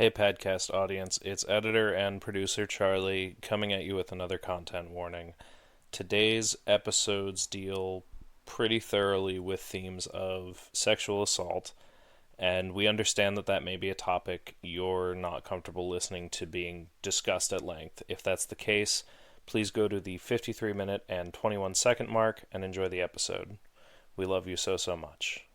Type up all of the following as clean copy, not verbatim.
Hey, Padcast audience, it's editor and producer Charlie coming at you with another content warning. Today's episodes deal pretty thoroughly with themes of sexual assault, and we understand that that may be a topic you're not comfortable listening to being discussed at length. If that's the case, please go to the 53-minute and 21-second mark and enjoy the episode. We love you so, so much.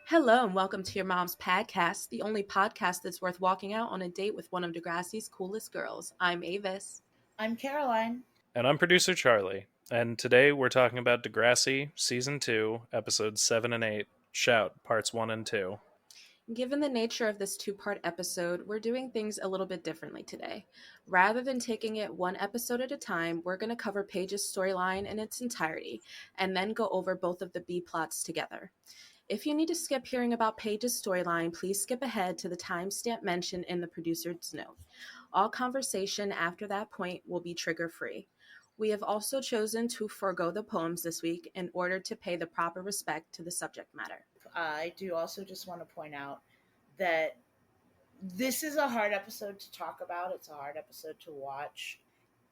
Hello and welcome to your mom's podcast, the only podcast that's worth walking out on a date with one of Degrassi's coolest girls. I'm Avis. I'm Caroline. And I'm producer Charlie. And today we're talking about Degrassi Season 2, Episodes 7 and 8, Shout, Parts 1 and 2. Given the nature of this two-part episode, we're doing things a little bit differently today. Rather than taking it one episode at a time, we're going to cover Paige's storyline in its entirety, and then go over both of the B-plots together. If you need to skip hearing about Paige's storyline, please skip ahead to the timestamp mentioned in the producer's note. All conversation after that point will be trigger-free. We have also chosen to forego the poems this week in order to pay the proper respect to the subject matter. I do also just want to point out that this is a hard episode to talk about. It's a hard episode to watch.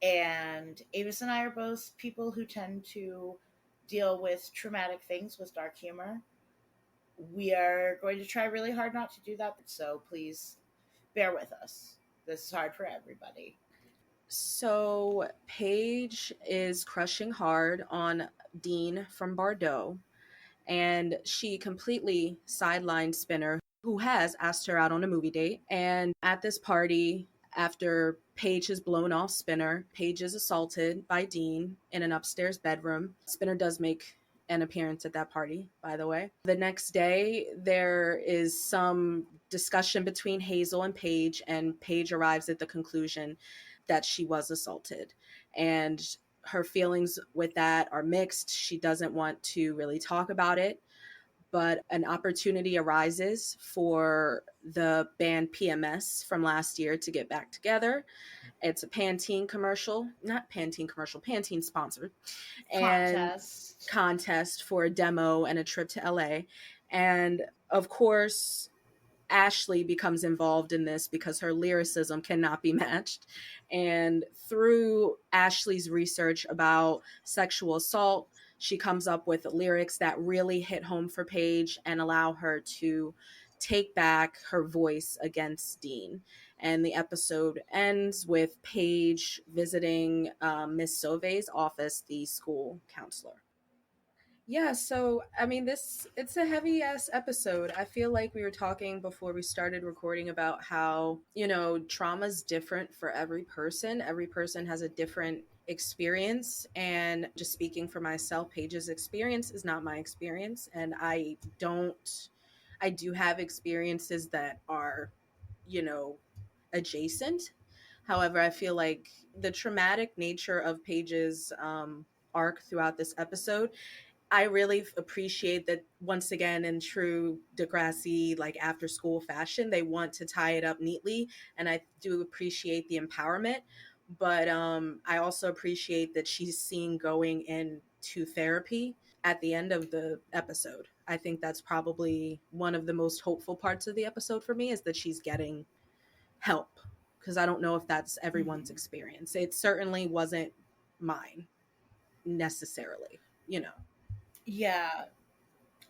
And Avis and I are both people who tend to deal with traumatic things with dark humor. We are going to try really hard not to do that, so please bear with us. This is hard for everybody. So Paige is crushing hard on Dean from Bordeaux, and she completely sidelined Spinner, who has asked her out on a movie date. And at this party, after Paige has blown off Spinner, Paige is assaulted by Dean in an upstairs bedroom. Spinner does make an appearance at that party, by the way. The next day, there is some discussion between Hazel and Paige arrives at the conclusion that she was assaulted. And her feelings with that are mixed. She doesn't want to really talk about it, but an opportunity arises for the band PMS from last year to get back together. It's a Pantene commercial, not Pantene commercial, Pantene sponsored, and contest for a demo and a trip to LA. And of course, Ashley becomes involved in this because her lyricism cannot be matched. And through Ashley's research about sexual assault, she comes up with lyrics that really hit home for Paige and allow her to take back her voice against Dean. And the episode ends with Paige visiting Miss Sauve's office, the school counselor. Yeah, so I mean it's a heavy ass episode. I feel like we were talking before we started recording about how, trauma's different for every person. Every person has a different experience, and just speaking for myself, Paige's experience is not my experience, and I do have experiences that are, you know, adjacent. However, I feel like the traumatic nature of Paige's arc throughout this episode, I really appreciate that once again in true Degrassi like after school fashion, they want to tie it up neatly, and I do appreciate the empowerment. But I also appreciate that she's seen going into therapy at the end of the episode. I think that's probably one of the most hopeful parts of the episode for me, is that she's getting help, because I don't know if that's everyone's experience. It certainly wasn't mine necessarily, you know. Yeah.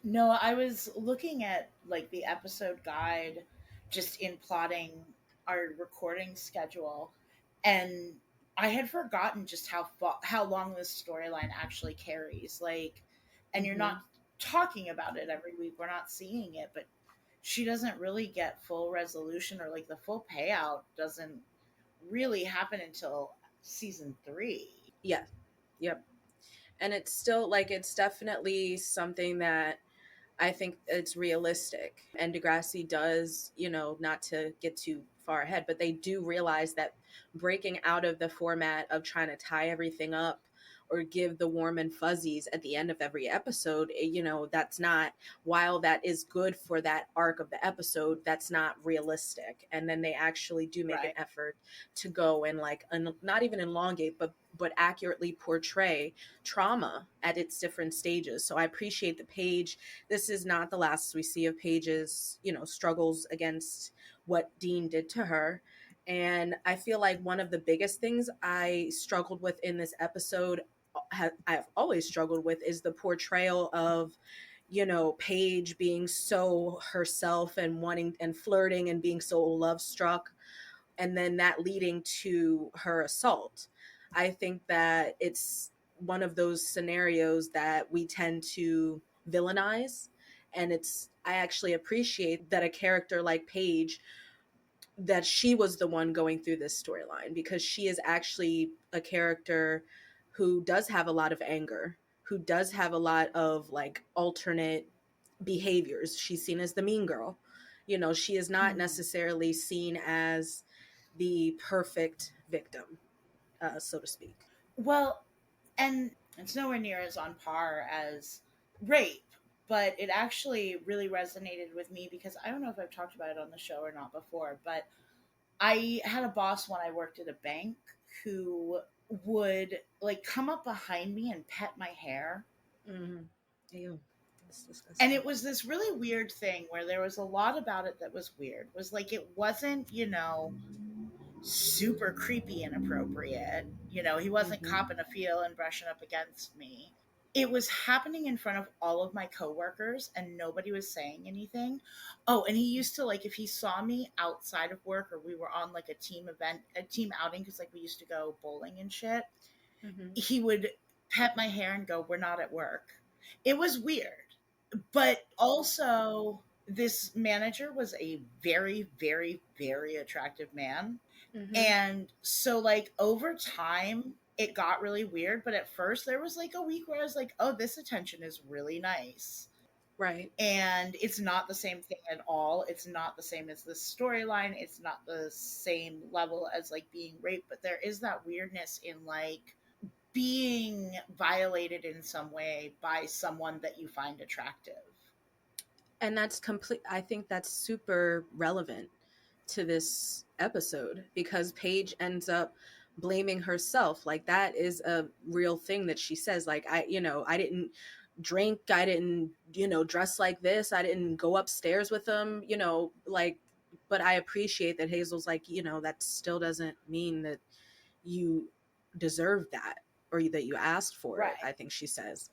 No, I was looking at like the episode guide just in plotting our recording schedule, and I had forgotten just how long this storyline actually carries. Like, and you're Mm-hmm. not talking about it every week. We're not seeing it, but she doesn't really get full resolution, or like the full payout doesn't really happen until season 3. Yeah. Yep. And it's still like it's definitely something that I think it's realistic. And Degrassi does, not to get too far ahead, but they do realize that breaking out of the format of trying to tie everything up or give the warm and fuzzies at the end of every episode. That's not, while that is good for that arc of the episode, that's not realistic. And then they actually do make an Right. effort to go and like not even elongate, but accurately portray trauma at its different stages. So I appreciate the Paige. This is not the last we see of Paige's, struggles against what Dean did to her. And I feel like one of the biggest things I struggled with in this episode, I've always struggled with, is the portrayal of, Paige being so herself and wanting and flirting and being so love struck, and then that leading to her assault. I think that it's one of those scenarios that we tend to villainize. And I actually appreciate that a character like Paige, that she was the one going through this storyline, because she is actually a character who does have a lot of anger, who does have a lot of like alternate behaviors. She's seen as the mean girl. She is not Mhm. necessarily seen as the perfect victim, so to speak. Well, and it's nowhere near as on par as rape, but it actually really resonated with me because I don't know if I've talked about it on the show or not before, but I had a boss when I worked at a bank who would like come up behind me and pet my hair. Mm-hmm. Ew, that's And disgusting. it was this really weird thing where there was a lot about it that was weird. It was like it wasn't, super creepy inappropriate. He wasn't Mm-hmm. copping a feel and brushing up against me. It was happening in front of all of my coworkers and nobody was saying anything. Oh, and he used to like if he saw me outside of work or we were on like a team event, a team outing cuz like we used to go bowling and shit, Mm-hmm. he would pet my hair and go, "We're not at work." It was weird. But also this manager was a very very very attractive man, Mm-hmm. and so, like, over time, it got really weird. But at first, there was like a week where I was like, oh, this attention is really nice. Right. And it's not the same thing at all. It's not the same as the storyline. It's not the same level as like being raped. But there is that weirdness in like being violated in some way by someone that you find attractive. And that's complete. I think that's super relevant to this episode, because Paige ends up blaming herself. Like, that is a real thing that she says. Like, I didn't drink, I didn't, dress like this, I didn't go upstairs with them, like, but I appreciate that Hazel's like, that still doesn't mean that you deserve that, or that you asked for it. I Right. think she says,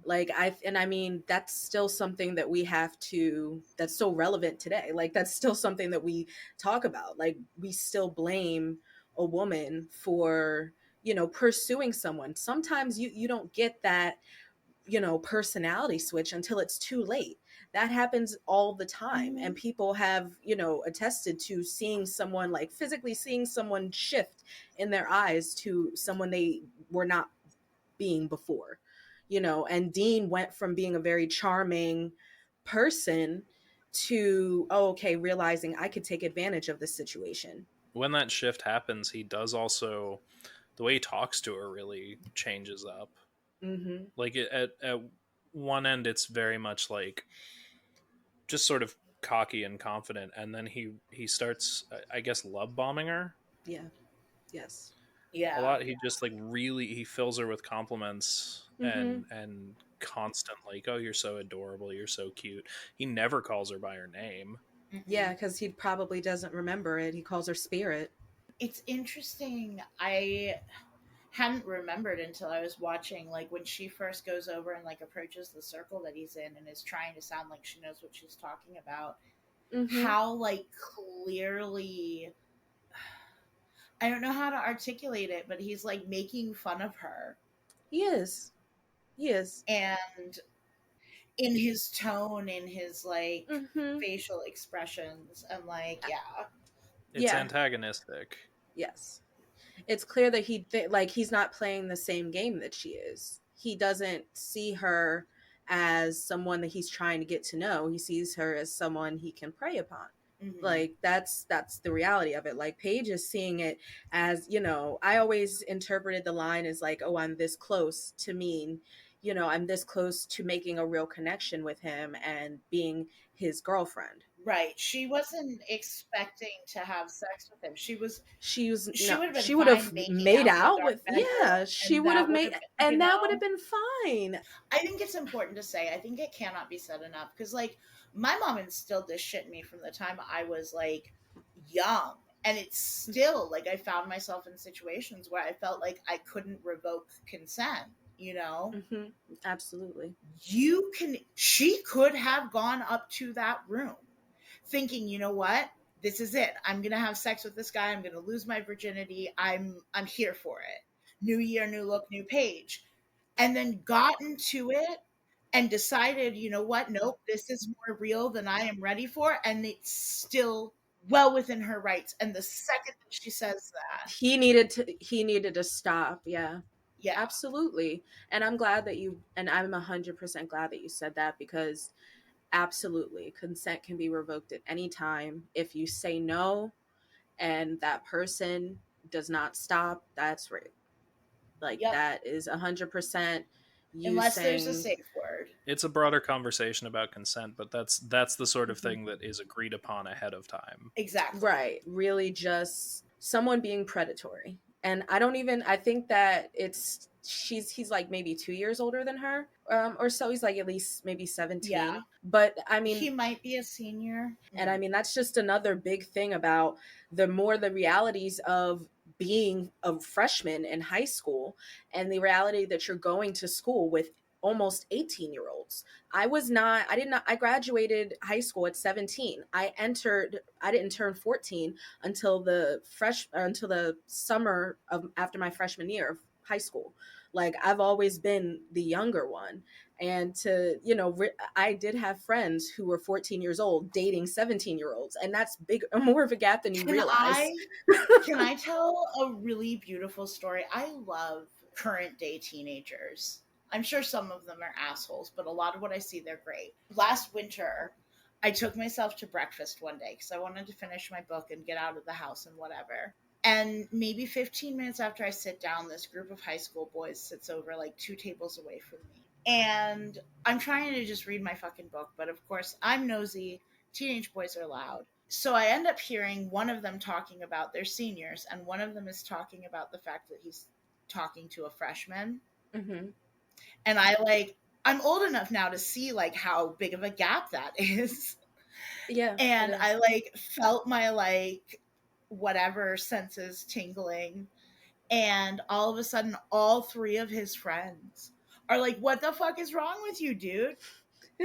like, I mean, that's still something that we have to, that's so relevant today. Like, that's still something that we talk about. Like, we still blame a woman for, pursuing someone. Sometimes you don't get that, personality switch until it's too late. That happens all the time. And Mm-hmm. people have, attested to seeing someone, like physically seeing someone shift in their eyes to someone they were not being before. And Dean went from being a very charming person to, oh, okay, realizing I could take advantage of this situation. When that shift happens, he does also, the way he talks to her really changes up. Mm-hmm. Like at one end, it's very much like just sort of cocky and confident, and then he starts, I guess, love bombing her Yeah. Yes. a Yeah. lot. He just like really he fills her with compliments Mm-hmm. and constant like, oh, you're so adorable, you're so cute. He never calls her by her name. Yeah, Mm-mm. because he probably doesn't remember it. He calls her spirit. It's interesting. I hadn't remembered until I was watching, like when she first goes over and like approaches the circle that he's in and is trying to sound like she knows what she's talking about. Mm-hmm. How like clearly, I don't know how to articulate it, but he's like making fun of her, He is. He is. and in his tone, in his like Mm-hmm. facial expressions, and like yeah, It's Yeah. antagonistic. Yes. It's clear that like, he's not playing the same game that she is. He doesn't see her as someone that he's trying to get to know. He sees her as someone he can prey upon. Mm-hmm. Like that's the reality of it. Like Paige is seeing it as, I always interpreted the line as like, oh, I'm this close to mean, I'm this close to making a real connection with him and being his girlfriend. Right. She wasn't expecting to have sex with him. She was. She was She no, would have been she would have fine making made out in the out dark with, bedroom, yeah, she and would have that would made, have been, and that would have been fine. I think it's important to say. I think it cannot be said enough because, like, my mom instilled this shit in me from the time I was like young, and it's still like I found myself in situations where I felt like I couldn't revoke consent. You know, Hmm. Absolutely. you can. She could have gone up to that room, thinking, you know what, this is it. I'm gonna have sex with this guy. I'm gonna lose my virginity. I'm here for it. New year, new look, new page, and then gotten to it and decided, you know what, nope, this is more real than I am ready for, and it's still well within her rights. And the second that she says that, He needed to stop. Yeah. yeah, Absolutely. And I'm 100% glad that you said that, because absolutely consent can be revoked at any time if you say no and that person does not stop. That's rape. Like yep, that is 100% you unless there's a saying. safe word. It's a broader conversation about consent, but that's the sort of Mhm. thing that is agreed upon ahead of time. Exactly. Right, really just someone being predatory. And I think that he's like maybe 2 years older than her, or so. He's like at least maybe Yeah, 17. But I mean, he might be a senior. and I mean, that's just another big thing about the realities of being a freshman in high school, and the reality that you're going to school with almost 18-year-olds. I graduated high school at 17. I didn't turn 14 until the summer of after my freshman year of high school. Like I've always been the younger one. And I did have friends who were 14 years old dating 17-year-olds, and that's big more of a gap than you Can realize. I tell a really beautiful story? I love current day teenagers. I'm sure some of them are assholes, but a lot of what I see, they're great. Last winter, I took myself to breakfast one day because I wanted to finish my book and get out of the house and whatever. And maybe 15 minutes after I sit down, this group of high school boys sits over like 2 tables away from me. And I'm trying to just read my fucking book, but of course, I'm nosy. Teenage boys are loud. So I end up hearing one of them talking about their seniors, and one of them is talking about the fact that he's talking to a freshman. Hmm. And I'm old enough now to see like how big of a gap that is. Yeah, it And I is. felt my whatever senses tingling, and all of a sudden all three of his friends are like, what the fuck is wrong with you, dude?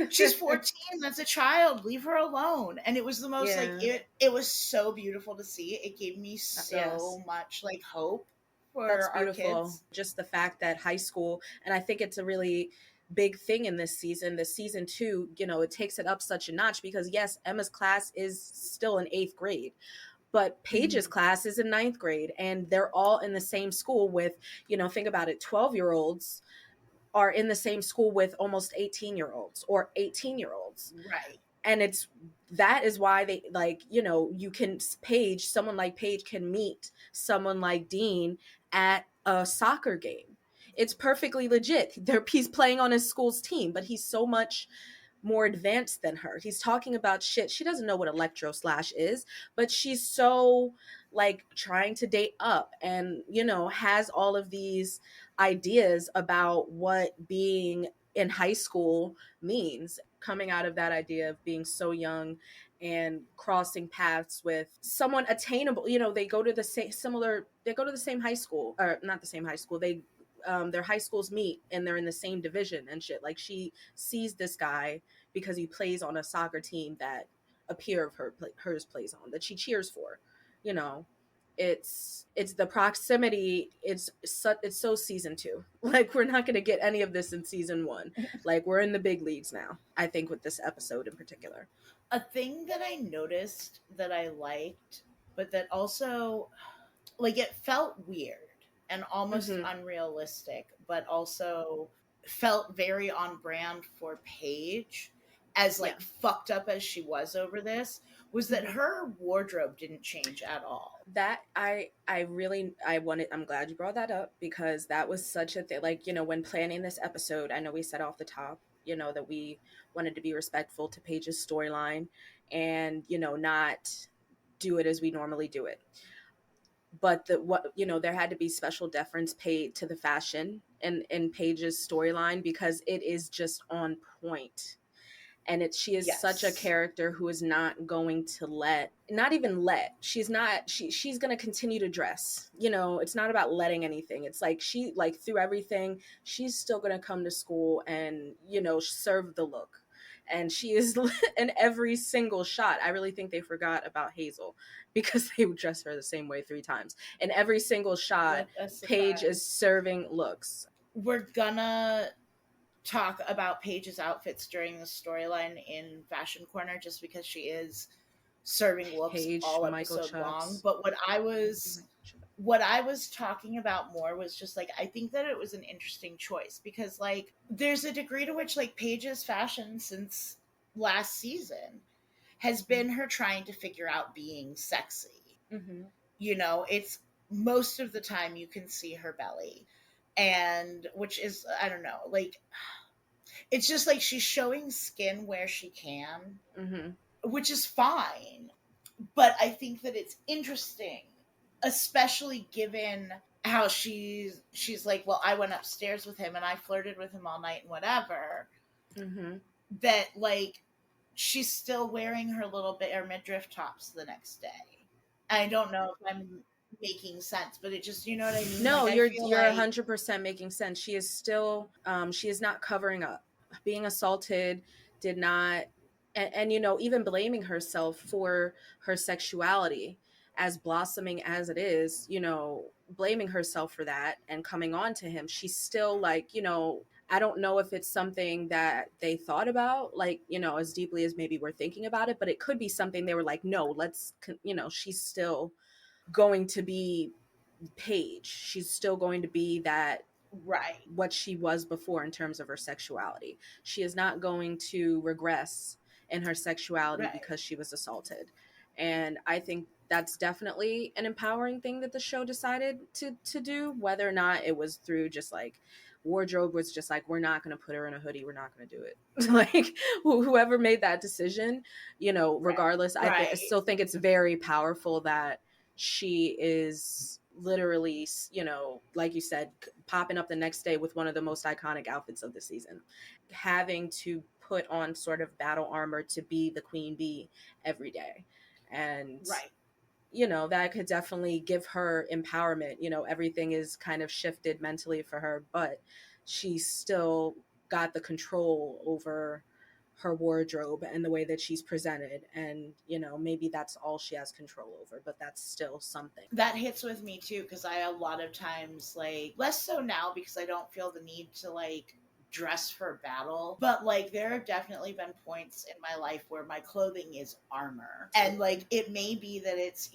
She's 14, that's a child, leave her alone. And it was the most Yeah. it was so beautiful to see. It gave me Yes. so much like hope That's for our beautiful. kids. Just the fact that high school, and I think it's a really big thing in this season two, it takes it up such a notch, because yes, Emma's class is still in 8th grade, but Paige's Mhm. class is in 9th grade, and they're all in the same school with, think about it, 12-year-olds are in the same school with almost 18-year-olds or 18-year-olds. Right. And that is why they, like, someone like Paige can meet someone like Dean at a soccer game. It's perfectly legit. He's playing on his school's team, but he's so much more advanced than her. He's talking about shit. She doesn't know what electro slash is, but she's so like trying to date up, and has all of these ideas about what being in high school means, coming out of that idea of being so young and crossing paths with someone attainable. They go to the same high school, or not the same high school. Their high schools meet and they're in the same division and shit. Like she sees this guy because he plays on a soccer team that a peer of hers plays on, that she cheers for. You know, it's the proximity. It's so season two. Like we're not gonna get any of this in season one. Like we're in the big leagues now. I think with this episode in particular. A thing that I noticed that I liked, but that also it felt weird and almost Mm-hmm. unrealistic, but also felt very on brand for Paige, as Yeah. like fucked up as she was over this, was that Mhm. her wardrobe didn't change at all. That I really I wanted I'm glad you brought that up because that was such a thing. Like, when planning this episode, I know we said off the top, that we wanted to be respectful to Paige's storyline and, not do it as we normally do it. But there had to be special deference paid to the fashion in Paige's storyline because it is just on point. And she is such a Yes. character who is not going to not even let she's not she's going to continue to dress. It's not about letting anything. It's like she, like, through everything, she's still going to come to school and serve the look. And she is in every single shot. I really think they forgot about Hazel because they would dress her the same way 3 times. In every single shot, What a Paige is surprise. serving looks. We're gonna talk about Paige's outfits during the storyline in Fashion Corner just because she is serving looks Paige, all Michael episode long. Chubbs. But Michael Chubbs. what I was talking about more was just like I think that it was an interesting choice because like there's a degree to which like Paige's fashion since last season has been her trying to figure out being sexy. Mm-hmm. It's most of the time you can see her belly. And which is, I don't know, like it's just like she's showing skin where she can, Mm-hmm. which is fine. But I think that it's interesting, especially given how she's like, well, I went upstairs with him and I flirted with him all night and whatever. Mm-hmm. That like she's still wearing her little bit or midriff tops the next day. I don't know if I'm making sense, but it just, you know what I mean? No, Like I feel you're like 100% making sense. She is still she is not covering up. Being assaulted did not, and even blaming herself for her sexuality, as blossoming as it is, blaming herself for that and coming on to him. She's still like, I don't know if it's something that they thought about, like, as deeply as maybe we're thinking about it, but it could be something they were like, no, she's still going to be Paige. She's still going to be that, right, what she was before in terms of her sexuality. She is not going to regress in her sexuality right, because she was assaulted. And I think that's definitely an empowering thing that the show decided to do, whether or not it was through just like wardrobe was just like, we're not going to put her in a hoodie, we're not going to do it. Like, whoever made that decision, right, regardless, I right, still think it's very powerful that she is literally, like you said, popping up the next day with one of the most iconic outfits of the season, having to put on sort of battle armor to be the queen bee every day. And right. that could definitely give her empowerment. Everything is kind of shifted mentally for her, but she's still got the control over her wardrobe and the way that she's presented. And maybe that's all she has control over, but that's still something. That hits with me too because I a lot of times like less so now because I don't feel the need to like dress for battle, but like there have definitely been points in my life where my clothing is armor, and like it may be that it's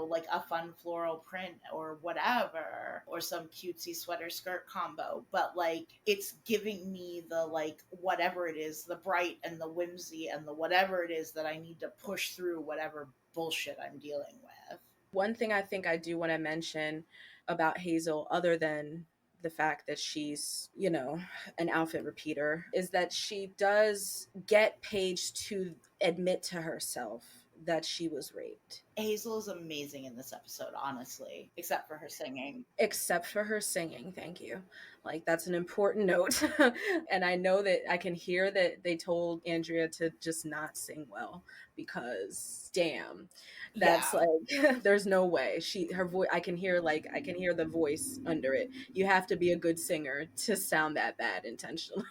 like a fun floral print or whatever or some cutesy sweater skirt combo, but like it's giving me the like whatever it is, the bright and the whimsy and the whatever it is that I need to push through whatever bullshit I'm dealing with. One thing I think I do want to mention about Hazel, other than the fact that she's, an outfit repeater, is that she does get Paige to admit to herself that she was raped. Hazel is amazing in this episode, honestly, except for her singing. Except for her singing, thank you. Like, that's an important note. And I know that I can hear that they told Andrea to just not sing well because damn, that's Yeah, like there's no way. Her voice, I can hear the voice under it. You have to be a good singer to sound that bad intentionally.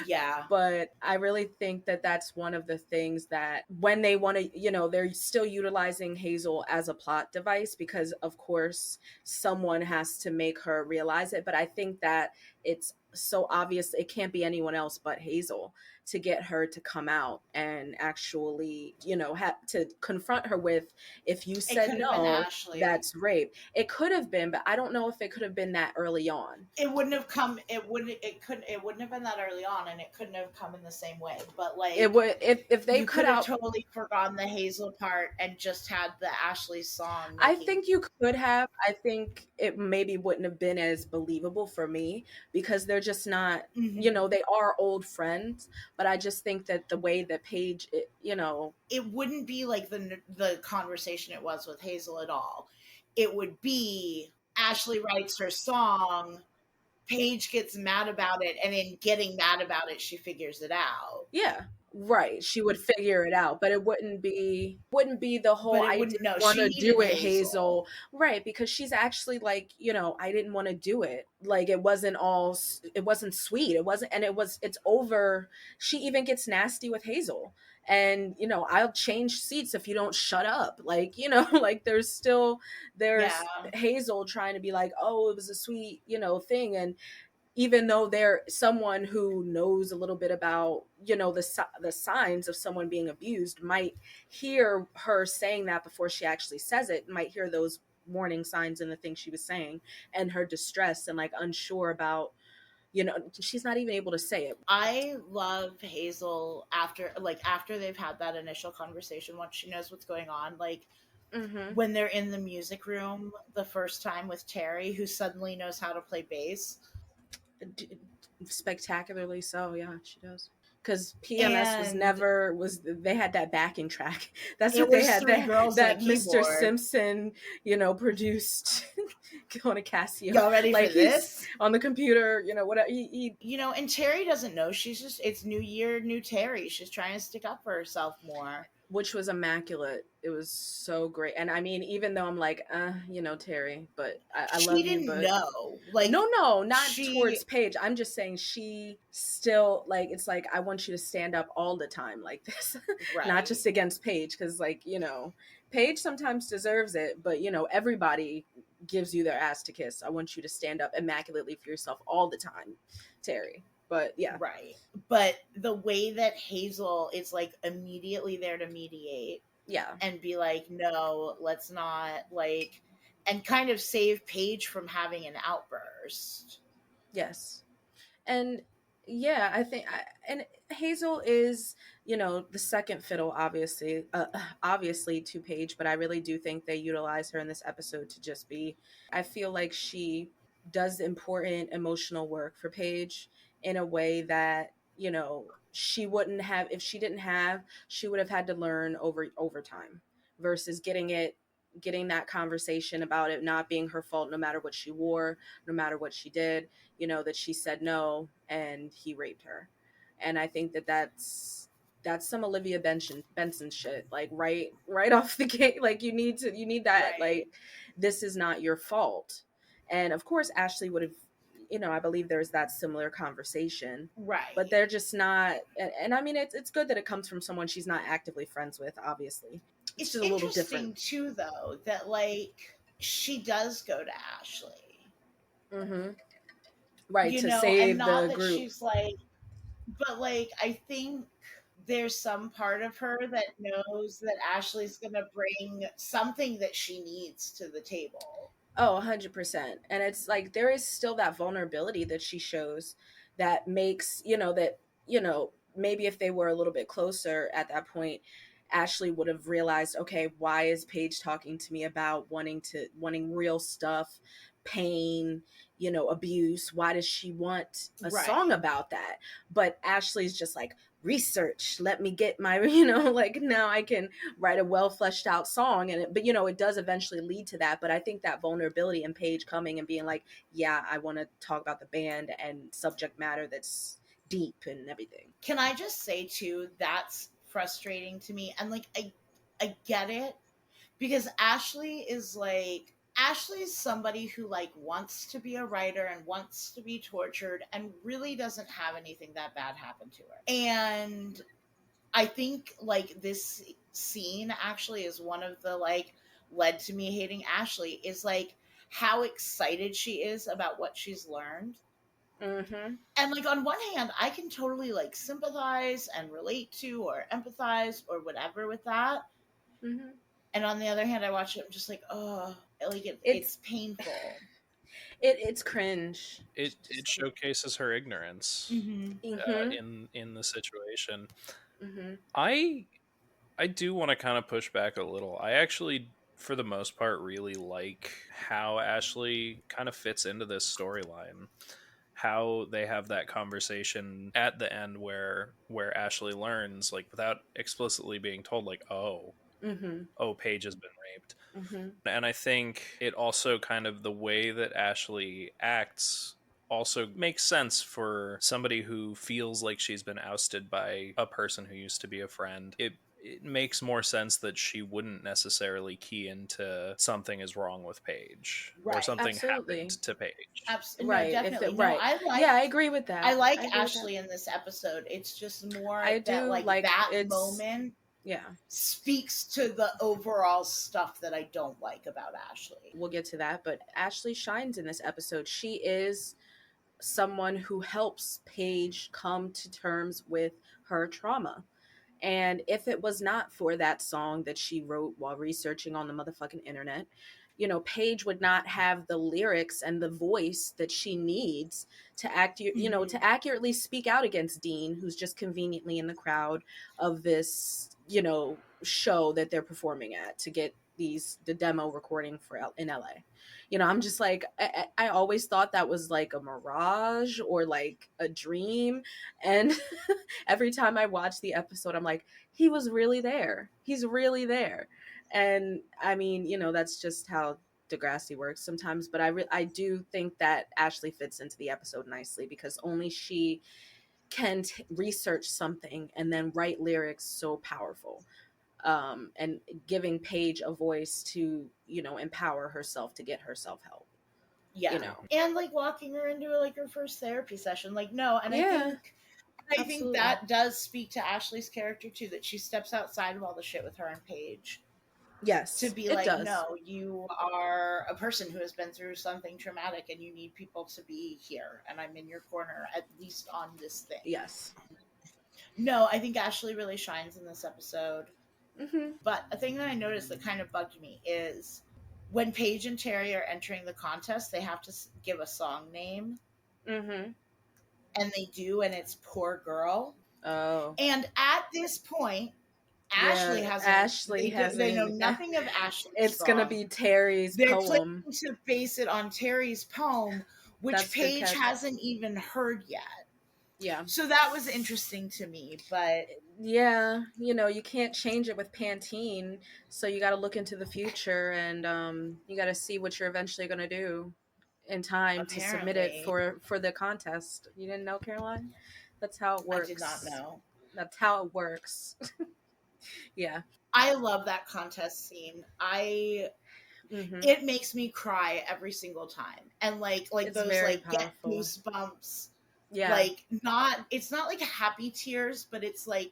yeah, But I really think that that's one of the things that when they want to, they're still utilizing Hazel as a plot device because, of course, someone has to make her realize it. But I think that it's so obvious it can't be anyone else but Hazel to get her to come out and actually, to confront her with, if you It said could have been no, Ashley. that's rape. It could have been, but I don't know if it could have been that early on. It wouldn't have come. It wouldn't have been that early on, and it couldn't have come in the same way. But It like, would, if they you cut could have out. totally forgotten the Hazel part and just had the Ashley song I making. think you could have. I think it maybe wouldn't have been as believable for me because they're just not, Mhm. they are old friends, but I just think that the way that Paige, It wouldn't be like the conversation it was with Hazel at all. It would be Ashley writes her song, Paige gets mad about it, and in getting mad about it, she figures it out. yeah, right. She would figure it out, but it wouldn't be the whole But it "I wouldn't. didn't No, want she to needed do it, Hazel. Hazel." Right, because she's actually like, "I didn't want to do it." Like it wasn't sweet. It wasn't, and it's over. She even gets nasty with Hazel. And I'll change seats if you don't shut up. Like, like Yeah, there's Hazel trying to be like, "Oh, it was a sweet, thing." And even though they're someone who knows a little bit about, the signs of someone being abused, might hear her saying that before she actually says it, might hear those warning signs in the things she was saying, and her distress and like unsure about, she's not even able to say it. I love Hazel after they've had that initial conversation. Once she knows what's going on, like Hmm. when they're in the music room the first time with Terry, who suddenly knows how to play bass. Spectacularly so, yeah, she does. Because PMS And they had that backing track. That's it what they was had. three That girls and a that Mr. keyboard. Simpson, produced on a Casio. Y'all ready for Like he's this? on the computer, whatever. And Terry doesn't know. It's new year, new Terry. She's trying to stick up for herself more. Which was immaculate. It was so great. And I mean, even though I'm like, Terry, but I She love you, didn't but know. Like, no, not she, towards Paige. I'm just saying she still, like, it's like I want you to stand up all the time like this. Not right, just against Paige, because like, Paige sometimes deserves it, but everybody gives you their ass to kiss. I want you to stand up immaculately for yourself all the time, Terry. But yeah. right. But the way that Hazel is like immediately there to mediate Yeah. and be like, no, let's not, like, and kind of save Paige from having an outburst. Yes. And yeah, I think and Hazel is, the second fiddle, obviously to Paige, but I really do think they utilize her in this episode to just be, I feel like she does important emotional work for Paige in a way that, she wouldn't have if she didn't have, she would have had to learn over time versus getting that conversation about it not being her fault, no matter what she wore, no matter what she did, that she said no and he raped her. And I think that's some Olivia Benson shit. Like right off the gate, like you need that, Right, like, this is not your fault. And of course Ashley would have, I believe there's that similar conversation, but right. they're just not. And I mean, it's good that it comes from someone she's not actively friends with, obviously. It's It's just a little different. interesting too, though, that like she does go to Ashley, Hmm. Right, to and save not the that group. she's like, but like I think there's some part of her that knows that Ashley's gonna bring something that she needs to the table. Oh, 100%. And it's like there is still that vulnerability that she shows that makes, maybe if they were a little bit closer at that point, Ashley would have realized, okay, why is Paige talking to me about wanting real stuff, pain, abuse? Why does she want a song Right, about that? But Ashley's just like, research, let me get my, like now I can write a well fleshed out song. And but it does eventually lead to that. But I think that vulnerability and Paige coming and being like, yeah, I want to talk about the band and subject matter that's deep and everything. can I just say too, that's frustrating to me, and like I get it, because Ashley's somebody who like wants to be a writer and wants to be tortured and really doesn't have anything that bad happen to her. And I think like this scene actually is one of the like led to me hating Ashley, is like how excited she is about what she's learned. Mm-hmm. And like on one hand, I can totally like sympathize and relate to or empathize or whatever with that. Mm-hmm. And on the other hand, I watch it, I'm just like, oh, like It's it's painful. it's cringe. It Just showcases her ignorance Mm-hmm. mm-hmm. in the situation. Mm-hmm. I I do want to kind of push back a little. I actually, for the most part, really like how Ashley kind of fits into this storyline. How they have that conversation at the end where Ashley learns, like without explicitly being told, like, Mm-hmm. oh, Paige has been raped. Mm-hmm. And I think it also kind of the way that Ashley acts also makes sense for somebody who feels like she's been ousted by a person who used to be a friend. It makes more sense that she wouldn't necessarily key into something is wrong with Paige or Right. something happened Absolutely. to Paige. No, Right. If definitely. it No, right. Yeah, I agree with I that. like I agree with that. Ashley in this episode. It's just more I that do like like that it's moment yeah. speaks to the overall stuff that I don't like about Ashley. We'll get to that, but Ashley shines in this episode. She is someone who helps Paige come to terms with her trauma. And if it was not for that song that she wrote while researching on the motherfucking internet, Paige would not have the lyrics and the voice that she needs to Mm-hmm. to accurately speak out against Dean, who's just conveniently in the crowd of this, show that they're performing at to get the demo recording for in LA. I'm just like I always thought that was like a mirage or like a dream, and every time I watch the episode, I'm like, he was really there. He's really there. And I mean, that's just how Degrassi works sometimes. But I do think that Ashley fits into the episode nicely because only she can research something and then write lyrics so powerful. And giving Paige a voice to, empower herself to get herself help. You Yeah. know, And like walking her into like her first therapy session. Like no, and yeah, I think absolutely. that does speak to Ashley's character too, that she steps outside of all the shit with her and Paige to Yes, be it like, does. no, you are a person who has been through something traumatic and you need people to be here and I'm in your corner, at least on this thing. Yes. No, I think Ashley really shines in this episode. Mm-hmm. But a thing that I noticed that kind of bugged me is when Paige and Terry are entering the contest, they have to give a song name, Mm-hmm. and they do, and it's Poor Girl. Oh. And at this point, Ashley Yeah, hasn't. Ashley They know hasn't. nothing of Ashley's It's gonna song. be Terry's They're poem. planning to base it on Terry's poem, which That's a good Paige catch. hasn't even heard yet. Yeah. So that was interesting to me, but Yeah, you can't change it with Pantene, so you got to look into the future and you got to see what you're eventually going to do in time to submit it apparently for the contest. You didn't know, Caroline? That's how it I did not works. know. That's how it works. Yeah. I love that contest scene. I Mhm. It makes me cry every single time. And like It's those very like get powerful. goosebumps, Yeah. like it's not like happy tears, but it's like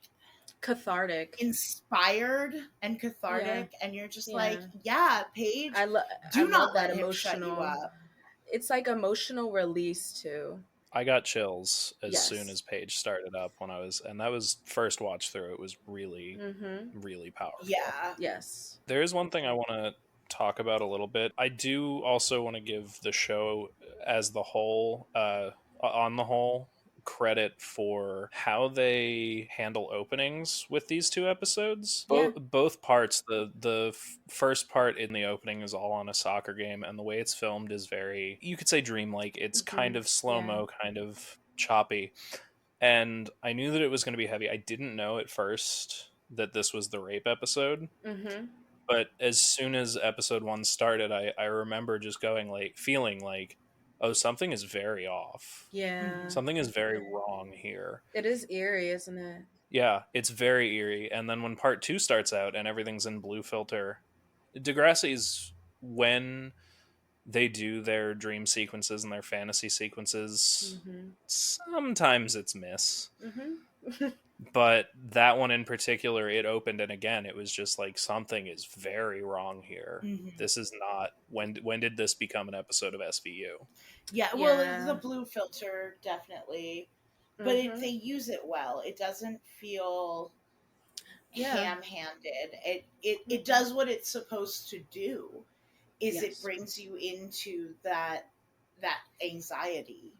Cathartic. inspired and Yeah. cathartic, and you're just like, Yeah. yeah, Paige, I love I do love not that let him shut you emotional. up. It's like emotional release too. I got chills as soon Yes. as Paige started up when I was, and that was first watch through. It was really, Mhm. really powerful. Yeah. Yes. There is one thing I want to talk about a little bit. I do also want to give the show as the whole, on the whole, credit for how they handle openings with these two episodes. Yeah. Both parts. The first part in the opening is all on a soccer game, and the way it's filmed is very, you could say, dreamlike. It's kind Mhm. of slow Yeah. mo, kind of choppy, and I knew that it was going to be heavy. I didn't know at first that this was the rape episode, Mhm. but as soon as episode one started, I remember just going like, feeling like, oh, something is very off. Yeah. Mm-hmm. Something is very wrong here. It is eerie, isn't it? Yeah, it's very eerie. And then when part two starts out and everything's in blue filter, Degrassi's, when they do their dream sequences and their fantasy sequences, Mhm. sometimes it's miss. Mhm. But that one in particular, it opened, and again, it was just like something is very wrong here. Mm-hmm. This is not when did this become an episode of SVU? Yeah, well, the Yeah. blue filter definitely, but they Mm-hmm. use it well. It doesn't feel Yeah. ham-handed. It Mm-hmm. does what it's supposed to do. Is it Yes. brings you into that anxiety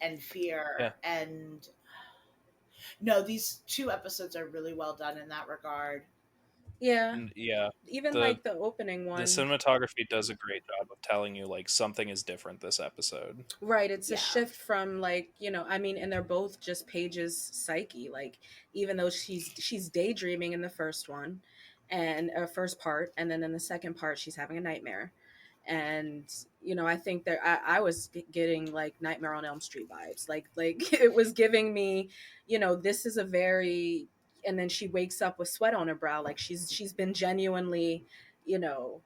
and Yeah, fear, and no, these two episodes are really well done in that regard. Yeah. yeah. Even the like the opening The one. cinematography does a great job of telling you like something is different this episode. Right, it's a Yeah. shift from like, I mean, and they're both just Paige's psyche. Like, even though she's daydreaming in the first one and first part, and then in the second part she's having a nightmare. And I think that I was getting like Nightmare on Elm Street vibes. Like it was giving me, this is a very, and then she wakes up with sweat on her brow, like she's been genuinely, you know,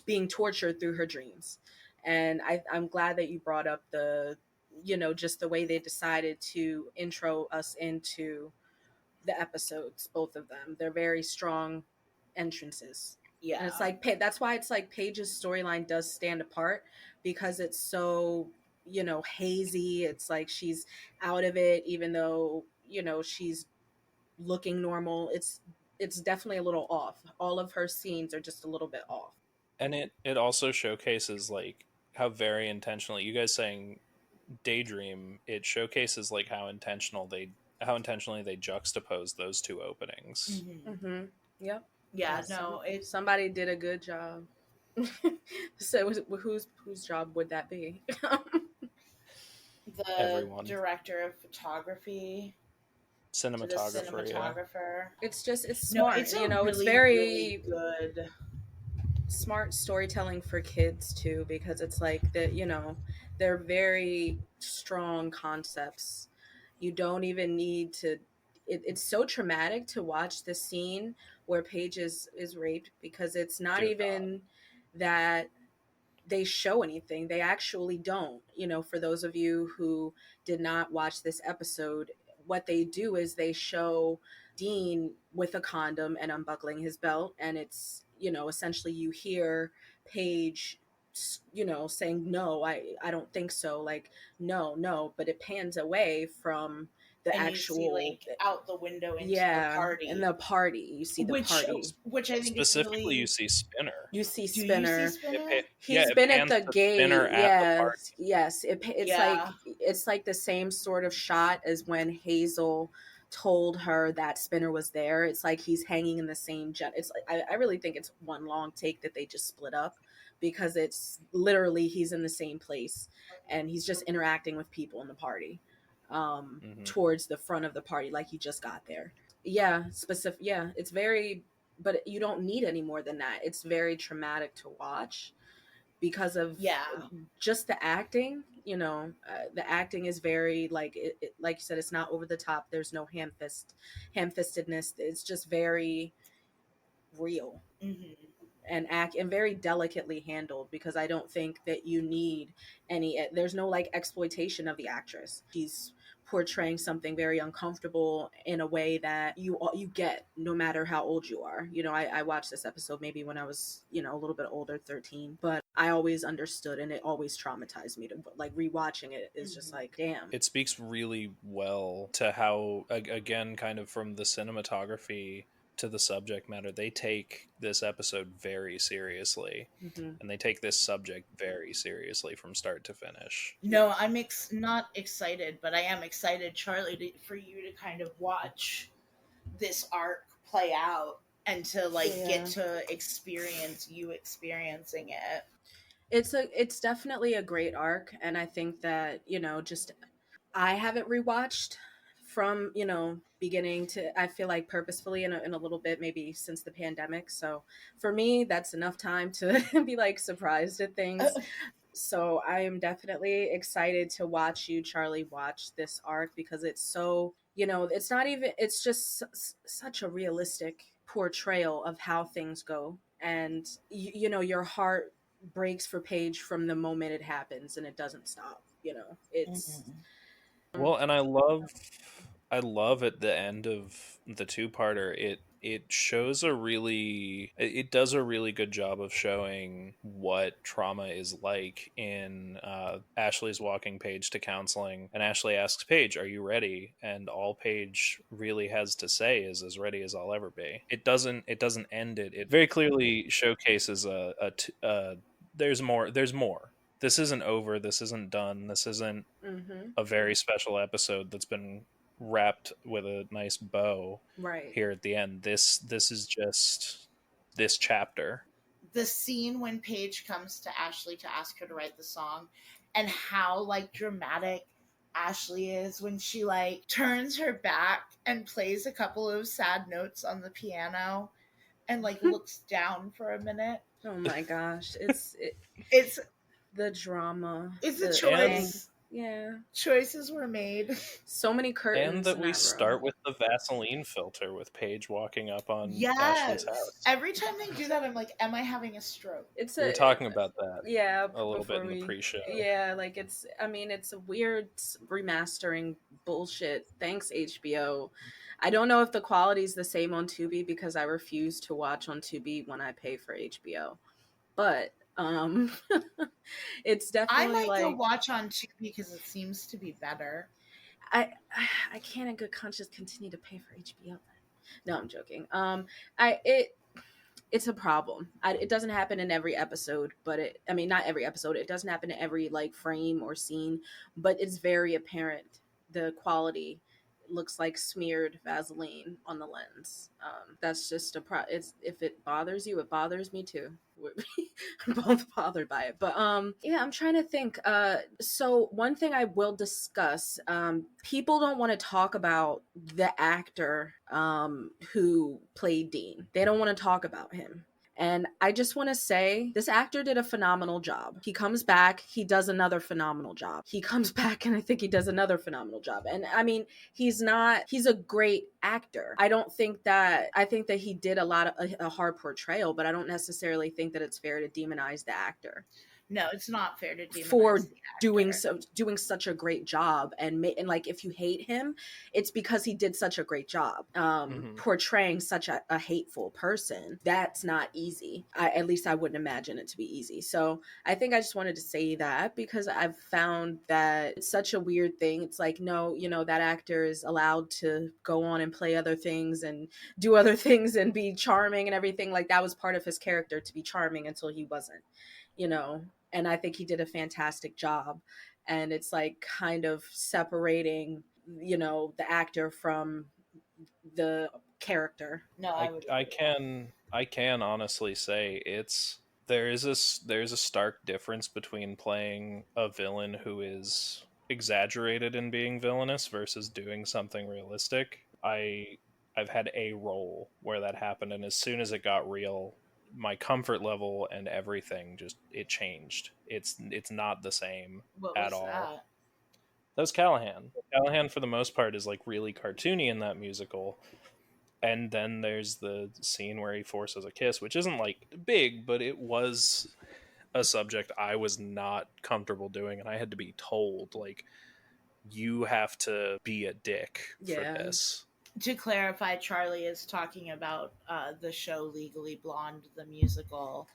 being tortured through her dreams. And I'm glad that you brought up the, just the way they decided to intro us into the episodes, both of them. They're very strong entrances. And it's Yeah. like, that's why it's like Paige's storyline does stand apart, because it's so, hazy. It's like she's out of it, even though, she's looking normal. It's definitely a little off. All of her scenes are just a little bit off. And it also showcases like how very intentionally, you guys saying daydream, it showcases like how intentionally they juxtapose those two openings. Hmm. Mm-hmm. Yep. Yeah. Yeah. No. Somebody did a good job. So whose job would that be? The Everyone. director of photography to the Cinematographer, yeah. cinematographer. It's No, smart. it's a It's really, really very good. smart storytelling for kids too, because it's like that. They're very strong concepts. You don't even need to. It's so traumatic to watch the scene where Paige is raped, because it's not Dear God. even that they show anything. They actually don't. For those of you who did not watch this episode, what they do is they show Dean with a condom and unbuckling his belt. And it's, essentially you hear Paige, saying, no, I don't think so. Like, no, no. But it pans away from the And you see actual, like out the window into the yeah, and party, the party. You see the which party. which I think is Specifically, you really. see Spinner. You see Do you see Spinner. Spinner? Yeah, He's it been at pans the to Spinner gate. at the party. Yes, yes. Yeah. It's like the same sort of shot as when Hazel told her that Spinner was there. It's like he's hanging in the same jet. It's like I really think it's one long take that they just split up, because it's literally he's in the same place and he's just interacting with people in the party, Hmm. towards the front of the party, like he just got there. Yeah, specific. Yeah, it's very, but you don't need any more than that. It's very traumatic to watch because of Yeah. just the acting. The acting is very like like you said, it's not over the top. There's no ham-fistedness. It's just very real Hmm. and act and very delicately handled, because I don't think that you need any, there's no like exploitation of the actress. She's portraying something very uncomfortable in a way that you get no matter how old you are. I watched this episode maybe when I was, a little bit older, 13, but I always understood, and it always traumatized me to like rewatching it is just Hmm. like, damn. It speaks really well to how, again, kind of from the cinematography to the subject matter, they take this episode very seriously, Hmm. and they take this subject very seriously from start to finish. No, I'm not excited, but I am excited, Charlie, for you to kind of watch this arc play out and to like get Yeah. to experience you experiencing it. It's definitely a great arc, and I think that, just I haven't rewatched from, beginning to, I feel like purposefully in a little bit, maybe since the pandemic. So for me, that's enough time to be like surprised at things. So I am definitely excited to watch you, Charlie, watch this arc, because it's so, it's not even, it's just such a realistic portrayal of how things go. And, your heart breaks for Paige from the moment it happens, and it doesn't stop. It's Mhm. Well, and I love I love at the end of the two-parter, it shows a really it does a really good job of showing what trauma is like in Ashley's walking Paige to counseling, and Ashley asks Paige, "Are you ready?" And all Paige really has to say is, "As ready as I'll ever be." It doesn't end it. It very clearly showcases there's more. There's more. This isn't over. This isn't done. This isn't Mm-hmm. a very special episode that's been wrapped with a nice bow Right. here at the end. This is just this chapter. The scene when Paige comes to Ashley to ask her to write the song, and how like dramatic Ashley is when she like turns her back and plays a couple of sad notes on the piano and like looks down for a minute. Oh my gosh, It's the drama, it's a the And choice. yeah, Choices were made. so many and curtains that in we that room. start with the Vaseline filter with Paige walking up on Ashley's Yes. house. Every time they do that, I'm like, am I having a stroke? It's We were a talking about that yeah a little bit before in the we pre-show. yeah like it's I mean it's a weird remastering bullshit. Thanks HBO. I don't know if the quality is the same on Tubi because I refuse to watch on Tubi when I pay for HBO. But it's I definitely might go like watch on Tubi because it seems to be better. I I can't in good conscience continue to pay for HBO. No, I'm joking. I it it's a problem. It doesn't happen in every episode, but I mean, not every episode. It doesn't happen in every like frame or scene, but it's very apparent. The quality looks like smeared Vaseline on the lens. That's just it's if it bothers you, it bothers me too. We're both bothered by it, but yeah, I'm trying to think. So one thing I will discuss. People don't want to talk about the actor who played Dean. They don't want to talk about him. And I just want to say this actor did a phenomenal job. He comes back, he does another phenomenal job. He comes back and I think he does another phenomenal job. And I mean, he's a great actor. I think that he did a hard portrayal, but I don't necessarily think that it's fair to demonize the actor No, it's not fair to demonize for the actor. doing such a great job and like if you hate him it's because he did such a great job Mm-hmm. portraying such a hateful person. That's not easy. At least I wouldn't imagine it to be easy. So I think I just wanted to say that because I've found that it's such a weird thing. It's like, no, that actor is allowed to go on and play other things and do other things and be charming and everything. Like that was part of his character, to be charming until he wasn't, you know and I think he did a fantastic job. And it's like kind of separating, the actor from the character. No, I I would I agree. can I can honestly say there's a stark difference between playing a villain who is exaggerated in being villainous versus doing something realistic. I've had a role where that happened, and as soon as it got real, my comfort level and everything just it changed. It's not the same What at was all. that? That was Callahan. Callahan for the most part is like really cartoony in that musical, and then there's the scene where he forces a kiss, which isn't like big, but it was a subject I was not comfortable doing, and I had to be told like you have to be a dick for Yeah. this. To clarify, Charlie is talking about the show Legally Blonde, the musical,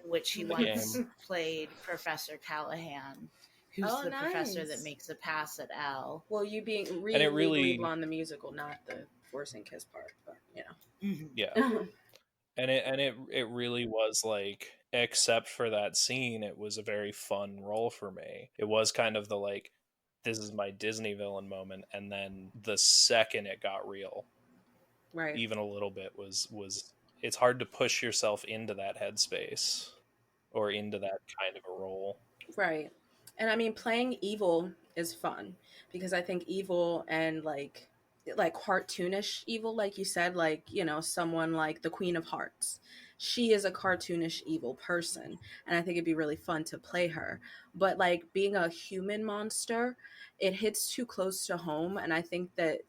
in which he The once game. played Professor Callahan, who's Oh, the professor that nice. makes a pass at L. Well, you being And it read Legally really, Blonde the musical, not the forcing kiss part, but Mhm. yeah, yeah. and it really was like, except for that scene, it was a very fun role for me. It was kind of the like, this is my Disney villain moment, and then the second it got real, Right. even a little bit, was it's hard to push yourself into that headspace or into that kind of a role. Right. And I mean playing evil is fun because I think evil and like cartoonish evil, like you said, like, someone like the Queen of Hearts. She is a cartoonish evil person and I think it'd be really fun to play her. But like being a human monster, it hits too close to home and I think that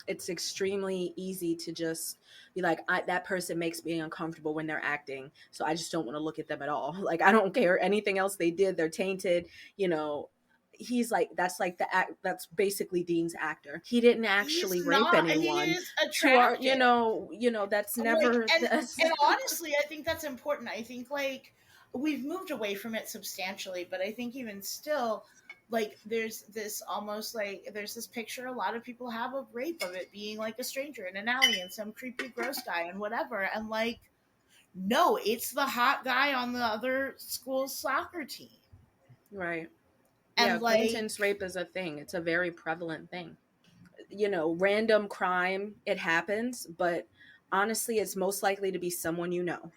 it's extremely easy to just be like, that person makes me uncomfortable when they're acting, so I just don't want to look at them at all. Like I don't care anything else they did, they're tainted, you know he's like, that's like the act, that's basically Dean's actor. He didn't He's actually rape not. He anyone. is To our, attractive. that's Like, never that's and honestly, I think that's important. I think like we've moved away from it substantially, but I think even still, like there's this almost like there's this picture a lot of people have of rape, of it being like a stranger in an alley and some creepy gross guy and whatever, and like no, it's the hot guy on the other school's soccer team. right. Yeah, And like, acquaintance rape is a thing. It's a very prevalent thing. Random crime, it happens, but honestly, it's most likely to be someone you know.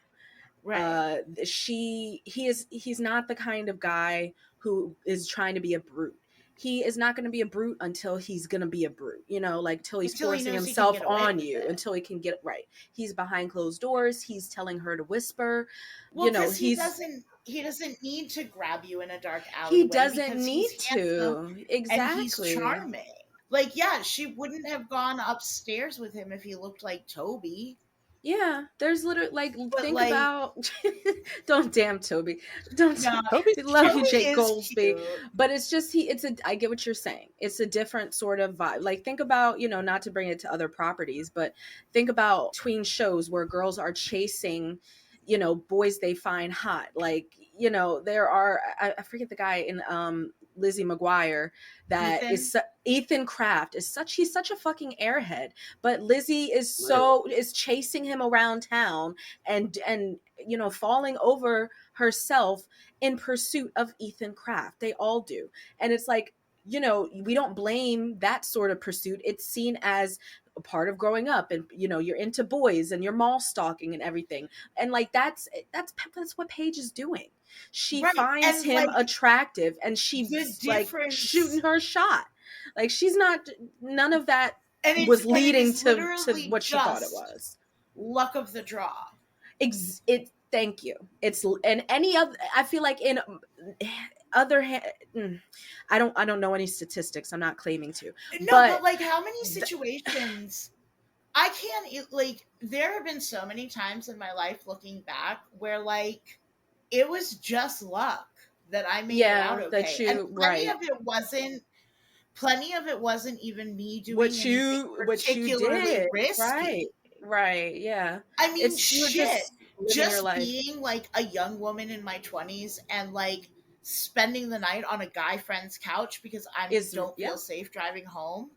right. He's not the kind of guy who is trying to be a brute. He is not going to be a brute until he's going to be a brute, like till he's Until he forcing knows he can himself get away on with you, it. until he can get it right. He's behind closed doors. He's telling her to whisper. Well, because He's he doesn't need to grab you in a dark he alleyway doesn't because he's need handsome to. and he's Exactly. charming. Like, yeah, she wouldn't have gone upstairs with him if he looked like Toby. Yeah, there's literally like, But think like, about don't, damn Toby. Don't no, Toby's we love you, Toby charming. Jake is Goldsby. cute. But it's just I get what you're saying. It's a different sort of vibe. Like, think about, not to bring it to other properties, but think about tween shows where girls are chasing, boys they find hot. Like, there are I forget the guy in Lizzie McGuire that Ethan, is Ethan Kraft is he's such a fucking airhead, but Lizzie is chasing him around town and falling over herself in pursuit of Ethan Kraft. They all do. And it's like, we don't blame that sort of pursuit. It's seen as a part of growing up, and you're into boys and you're mall stalking and everything. And like, that's what Paige is doing. She right? finds And him like attractive and the she's like shooting difference, her shot. Like, she's not, none of that was and it leading is to literally what she thought it just was. luck of the draw. It Thank you. It's, and any other, I feel like in other I don't know any statistics. I'm not claiming to. No, But but like, how many situations? I can't like. There have been so many times in my life looking back where like it was just luck that I made it out yeah, that okay, and you right. plenty of it wasn't even me doing What anything you particularly did, right. risky. Right, yeah. I mean, It's, you're shit. just living your Just life. being like a young woman in my 20s and like spending the night on a guy friend's couch because I Is, don't yeah. feel safe driving home.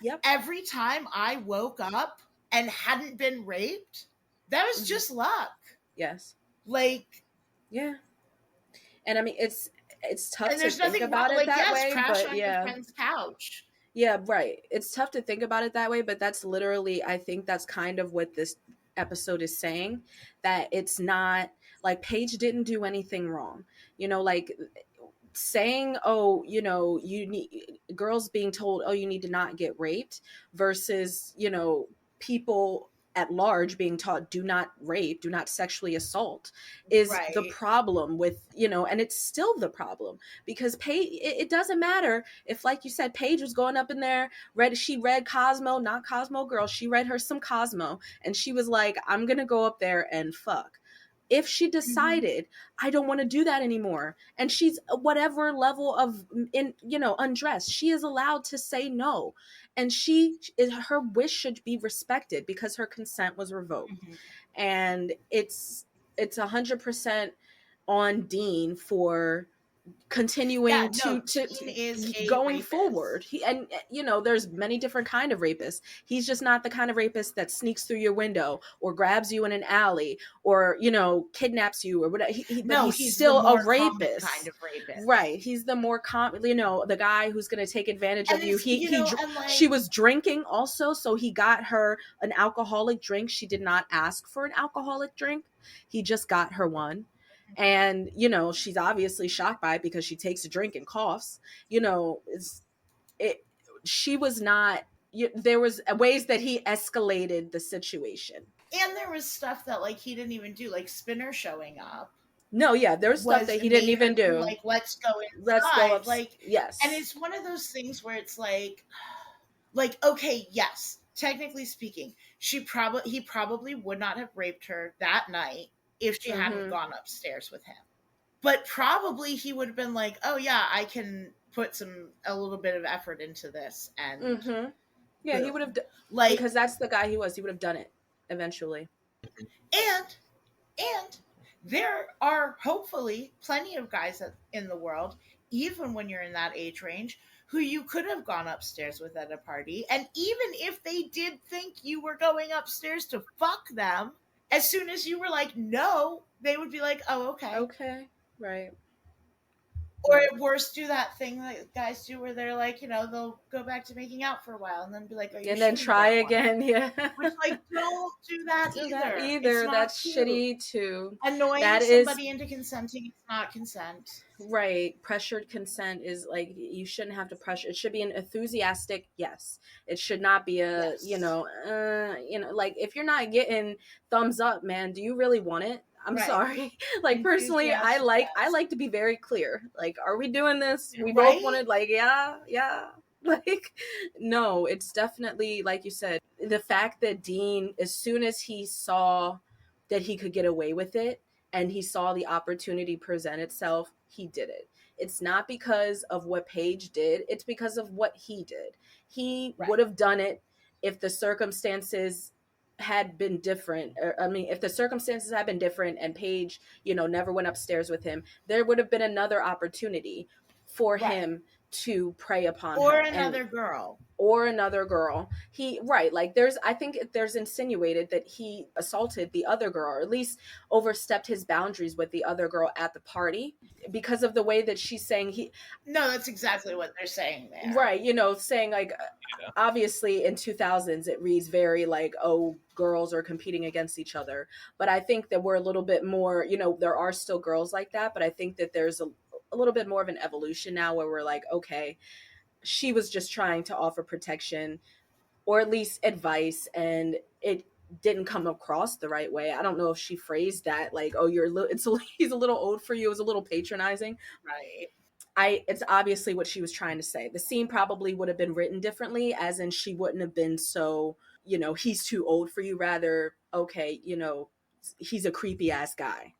Yep. Every time I woke up and hadn't been raped, that was Hmm. just luck. Yes. Like, Yeah. And I mean, it's tough and to there's think nothing wrong. about it Like, that yes, way, crash but on your yeah. friend's couch. Yeah, right. It's tough to think about it that way, but that's literally, I think that's kind of what this episode is saying, that it's not like Paige didn't do anything wrong. Like, saying, oh, you need, girls being told, oh, you need to not get raped, versus, people at large being taught, do not rape, do not sexually assault, is the Right. problem with, and it's still the problem, because Paige, it doesn't matter if, like you said, Paige was going up in there, she read Cosmo, not Cosmo Girl, she read her some Cosmo, and she was like, I'm gonna go up there and fuck. If she Mm-hmm. decided, I don't want to do that anymore, and she's whatever level of undressed, she is allowed to say no, and her wish should be respected because her consent was revoked. Mm-hmm. And it's 100% on Dean for Yeah, continuing no, to Dean is a going forward. rapist. There's many different kind of rapists. He's just not the kind of rapist that sneaks through your window or grabs you in an alley or kidnaps you or whatever. But No, he's he's the still a more common kind rapist. of rapist. Right, he's the more the guy who's going to take advantage And of you. it's, and She like, was drinking also, so he got her an alcoholic drink. She did not ask for an alcoholic drink, he just got her one. And she's obviously shocked by it because she takes a drink and coughs. It's it She was not, there was ways that he escalated the situation. and there was stuff that like he didn't even do, like Spinner showing up No, yeah, there's stuff was that he didn't made her even be do. like, let's go Let's go inside. up. Like, and Yes. it's one of those things where it's like, okay, yes, technically speaking, he probably would not have raped her that night if she hadn't Mm-hmm. gone upstairs with him. But probably he would have been like, "Oh yeah, I can put a little bit of effort into this," and Mm-hmm. Yeah, he would have, boom. Like, because that's the guy he was. He would have done it eventually. and and there are hopefully plenty of guys in the world, even when you're in that age range, who you could have gone upstairs with at a party, and even if they did think you were going upstairs to fuck them, as soon as you were like no, they would be like, "Oh, okay." Okay. Right. Or Right. at worst, do that thing that guys do where they're like, they'll go back to making out for a while and then be like, "Are you And then sure you try don't want it?" again. Yeah. Which, like, don't do that Do that either. It's either. not That's cute. shitty too. Annoying That is somebody into consenting is not consent. right. Pressured consent is like, you shouldn't have to pressure. It should be an enthusiastic yes. It should not be a, Yes. like, if you're not getting thumbs up, man, do you really want it? I'm Right. sorry. Like, personally, I Enthusiastic, like I yes. like to be very clear. Like, are we doing this? We both Right? wanted, like, yeah, yeah. Like, no, it's definitely, like you said, the fact that Dean, as soon as he saw that he could get away with it, and he saw the opportunity present itself, he did it. It's not because of what Paige did, it's because of what he did. He would Right. have done it if the circumstances had been different. If the circumstances had been different and Paige, never went upstairs with him, there would have been another opportunity for Right. him to prey upon Or her. And another girl. or another girl. He right, like, I think there's insinuated that he assaulted the other girl, or at least overstepped his boundaries with the other girl at the party, because of the way that she's saying he No, that's exactly what they're saying there. right, saying, like, Yeah. obviously in 2000s it reads very like, oh, girls are competing against each other, but I think that we're a little bit more, there are still girls like that, but I think that there's a little bit more of an evolution now where we're like, okay, she was just trying to offer protection or at least advice, and it didn't come across the right way. I don't know if she phrased that like, oh, he's a little old for you. It was a little patronizing. Right. It's obviously what she was trying to say. The scene probably would have been written differently, as in she wouldn't have been so, he's too old for you, rather, okay, he's a creepy ass guy,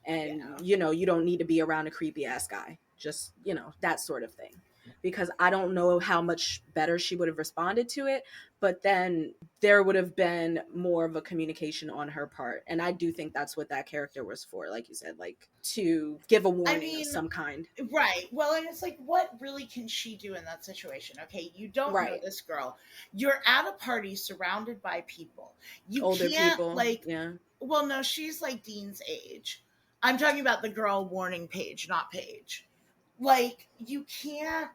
and Yeah. you don't need to be around a creepy ass guy, just, that sort of thing. Because I don't know how much better she would have responded to it, but then there would have been more of a communication on her part, and I do think that's what that character was for, like you said, like, to give a I warning of mean, some kind. right. Well, and it's like, what really can she do in that situation? Okay, you don't know Right. this girl. You're at a party surrounded by people. You Older can't, people. like, Yeah. well, no, she's like Dean's age. I'm talking about the girl warning Paige, not Paige. Like, you can't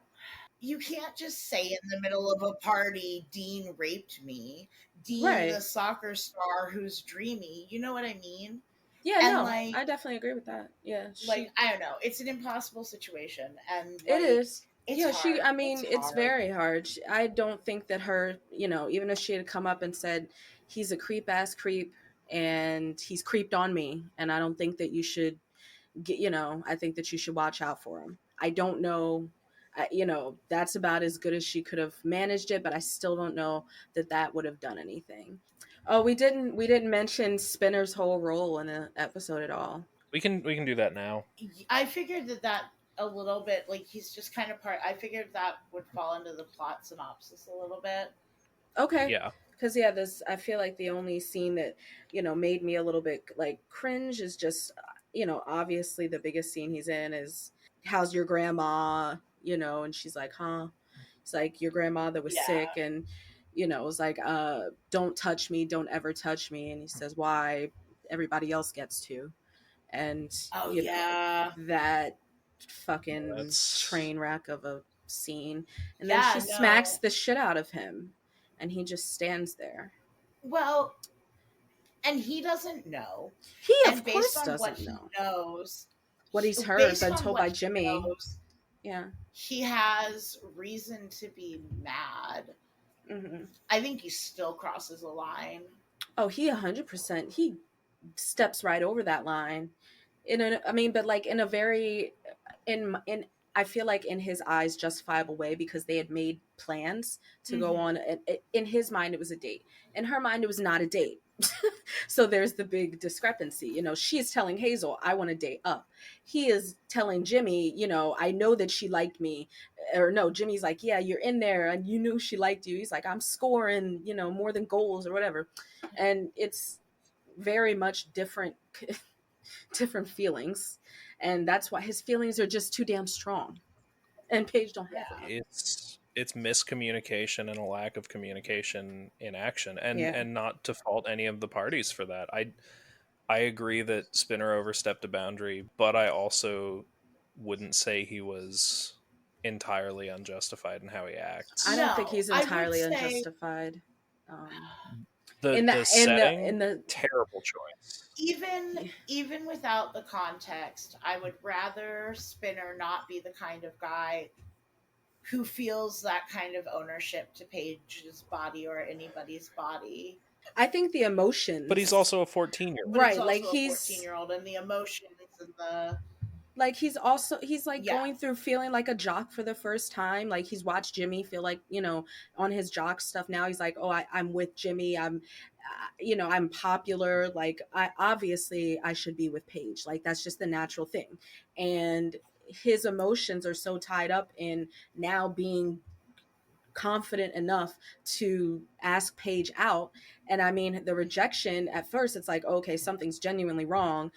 just say in the middle of a party, Dean raped me. Dean, the Right. soccer star who's dreamy. You know what I mean? Yeah, And no, like, I definitely agree with that. Yeah, I don't know. It's an impossible situation, and it like, is. it's Yeah, hard. I It's mean, it's hard. very hard. I don't think that her, even if she had come up and said, he's a creep ass creep and he's creeped on me, and I don't think that you should I think that you should watch out for him. I don't know. That's about as good as she could have managed it, but I still don't know that that would have done anything. Oh, we didn't mention Spinner's whole role in the episode at all. We can do that now. I figured that a little bit, like, he's just kind of part. I figured that would fall into the plot synopsis a little bit. Okay. Yeah. Because, yeah, this, I feel like the only scene that, made me a little bit like cringe is just, obviously the biggest scene he's in is, how's your grandma, and she's like, huh? It's like, your grandmother was sick, Yeah. and, it was like, don't touch me, don't ever touch me. And he says, why? Everybody else gets to. And, Oh yeah. that fucking That's train wreck of a scene. And then she Yeah. smacks No. the shit out of him, and he just stands there. Well, and he doesn't know. He, of And based course, on what doesn't he know knows, what he's heard, based been on told what by he Jimmy. knows, Yeah. he has reason to be mad. Mm-hmm. I think he still crosses a line. Oh, he 100%. He steps right over that line. But like in a very, in I feel like in his eyes justifiable way, because they had made plans to go Mm-hmm. on. In his mind, it was a date. In her mind, it was not a date. So there's the big discrepancy. She's telling Hazel, I want to date up. He is telling Jimmy, I know that she liked me. Or no, Jimmy's like, yeah, you're in there and you knew she liked you. He's like, I'm scoring, more than goals or whatever. And it's very much different different feelings. And that's why his feelings are just too damn strong. And Paige don't have Yeah. any. It's miscommunication and a lack of communication in action, and Yeah. and not to fault any of the parties for that. I agree that Spinner overstepped a boundary, but I also wouldn't say he was entirely unjustified in how he I acts. don't think No, he's I would entirely say unjustified. Um, the in the the in the in setting, the terrible choice. even even without the context, I would rather Spinner not be the kind of guy who feels that kind of ownership to Paige's body or anybody's body. I think the But he's emotions, also a 14-year-old. But it's right? Like also a 14 he's year old, and the emotions and the. he's like Yeah. going through feeling like a jock for the first time. Like he's watched Jimmy feel like, on his jock stuff. Now he's like, oh, I'm with Jimmy. I'm popular. Like I should be with Paige. Like that's just the natural thing. And his emotions are so tied up in now being confident enough to ask Paige out. And I mean, the rejection at first, it's like, okay, something's genuinely wrong.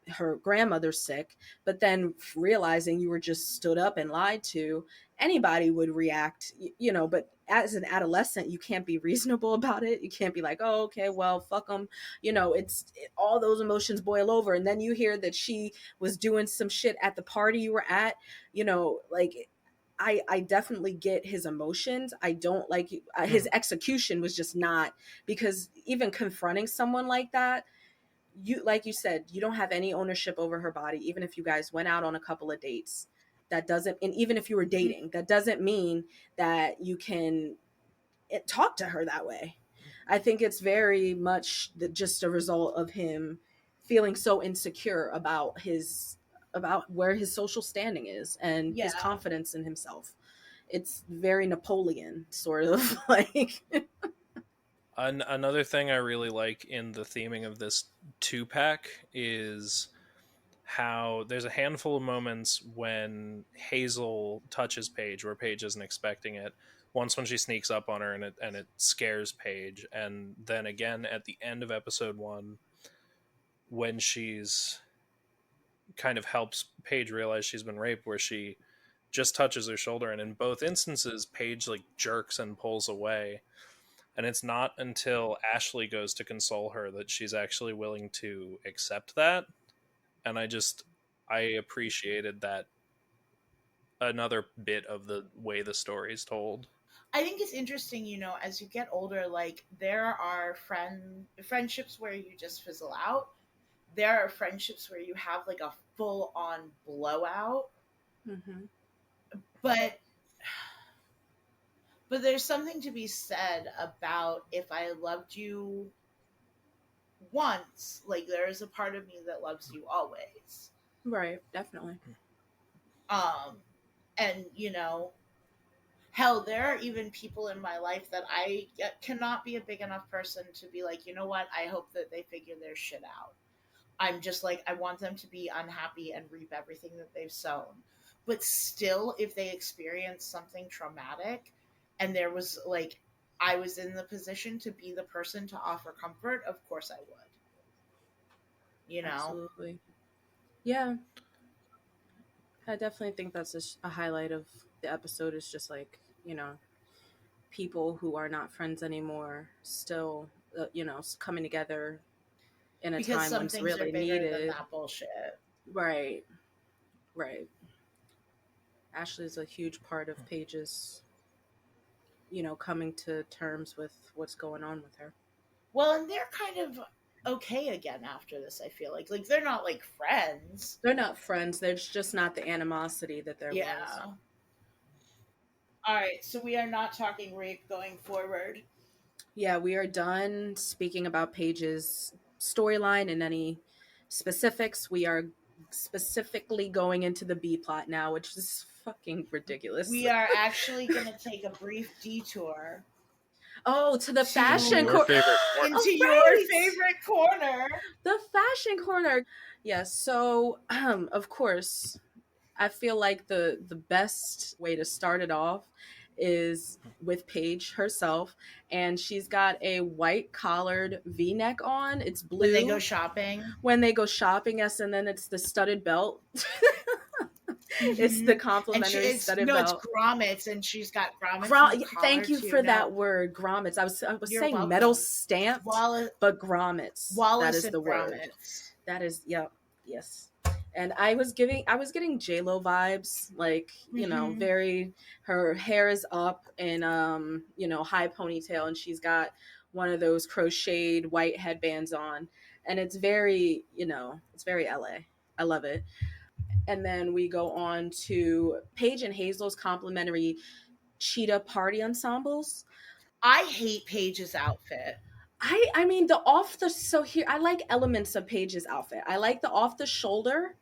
Her grandmother's sick. But then realizing you were just stood up and lied to, anybody would react, But as an adolescent, you can't be reasonable about it. You can't be like, oh, okay, well, fuck them. All those emotions boil over. And then you hear that she was doing some shit at the party you were at, like I definitely get his emotions. I don't like his Mhm. execution was just not, because even confronting someone like that, you like you said, you don't have any ownership over her body. Even if you guys went out on a couple of dates, that doesn't, and even if you were dating, that doesn't mean that you can talk to her that way. I think it's very much just a result of him feeling so insecure about where his social standing is and his Yeah. confidence in himself. It's very Napoleon sort of like. Another thing I really like in the theming of this two pack is how there's a handful of moments when Hazel touches Paige where Paige isn't expecting it. Once when she sneaks up on her and it scares Paige, and then again at the end of episode 1 when she's kind of helps Paige realize she's been raped, where she just touches her shoulder, and in both instances Paige like jerks and pulls away. And it's not until Ashley goes to console her that she's actually willing to accept that. And I appreciated that, another bit of the way the story is told. I think it's interesting, as you get older, like there are friendships where you just fizzle out. There are friendships where you have like a full on blowout. Mm-hmm. But there's something to be said about if I loved you once, like there is a part of me that loves you always. Right, definitely. Um and hell, there are even people in my life that I cannot be a big enough person to be like, you know what, I hope that they figure their shit out. I'm just like, I want them to be unhappy and reap everything that they've sown. But still, if they experience something traumatic and there was like, I was in the position to be the person to offer comfort, of course I would. You know? Absolutely. Yeah, I definitely think that's just a highlight of the episode, is just like, people who are not friends anymore still, coming together in a Because time when some it's things are really bigger than needed. that bullshit. Right, right. Ashley's a huge part of Paige's, coming to terms with what's going on with her. Well, and they're kind of okay again after this, I feel like. Like, they're not like friends. They're not friends. There's just not the animosity that there was. Yeah. All right, so we are not talking rape going forward. Yeah, we are done speaking about Paige's storyline and any specifics. We are specifically going into the B plot now, which is fucking ridiculous. We are actually going to take a brief detour. Oh, to the Into fashion to your corner. favorite corner. into Oh, your right. favorite corner. The fashion corner. Yes. So, of course, I feel like the best way to start it off is with Paige herself, and she's got a white collared V-neck on. It's When they go blue shopping. when they go shopping. Yes, and then it's the studded belt. It's Hmm. the And complimentary it's studded no, it's belt. grommets, and she's got grommets in the Thank collar you too. for No, that word, grommets. I was you're saying metal welcome. stamped, Wallace, but grommets. That Wallace is and the word. Grommets. That is, yep, yes. And I was getting J Lo vibes, like, Hmm. very. Her hair is up in high ponytail, and she's got one of those crocheted white headbands on, and it's very LA. I love it. And then we go on to Paige and Hazel's complimentary cheetah party ensembles. I hate Paige's outfit. I mean, the off the so here I like elements of Paige's outfit. I like the off the shoulder.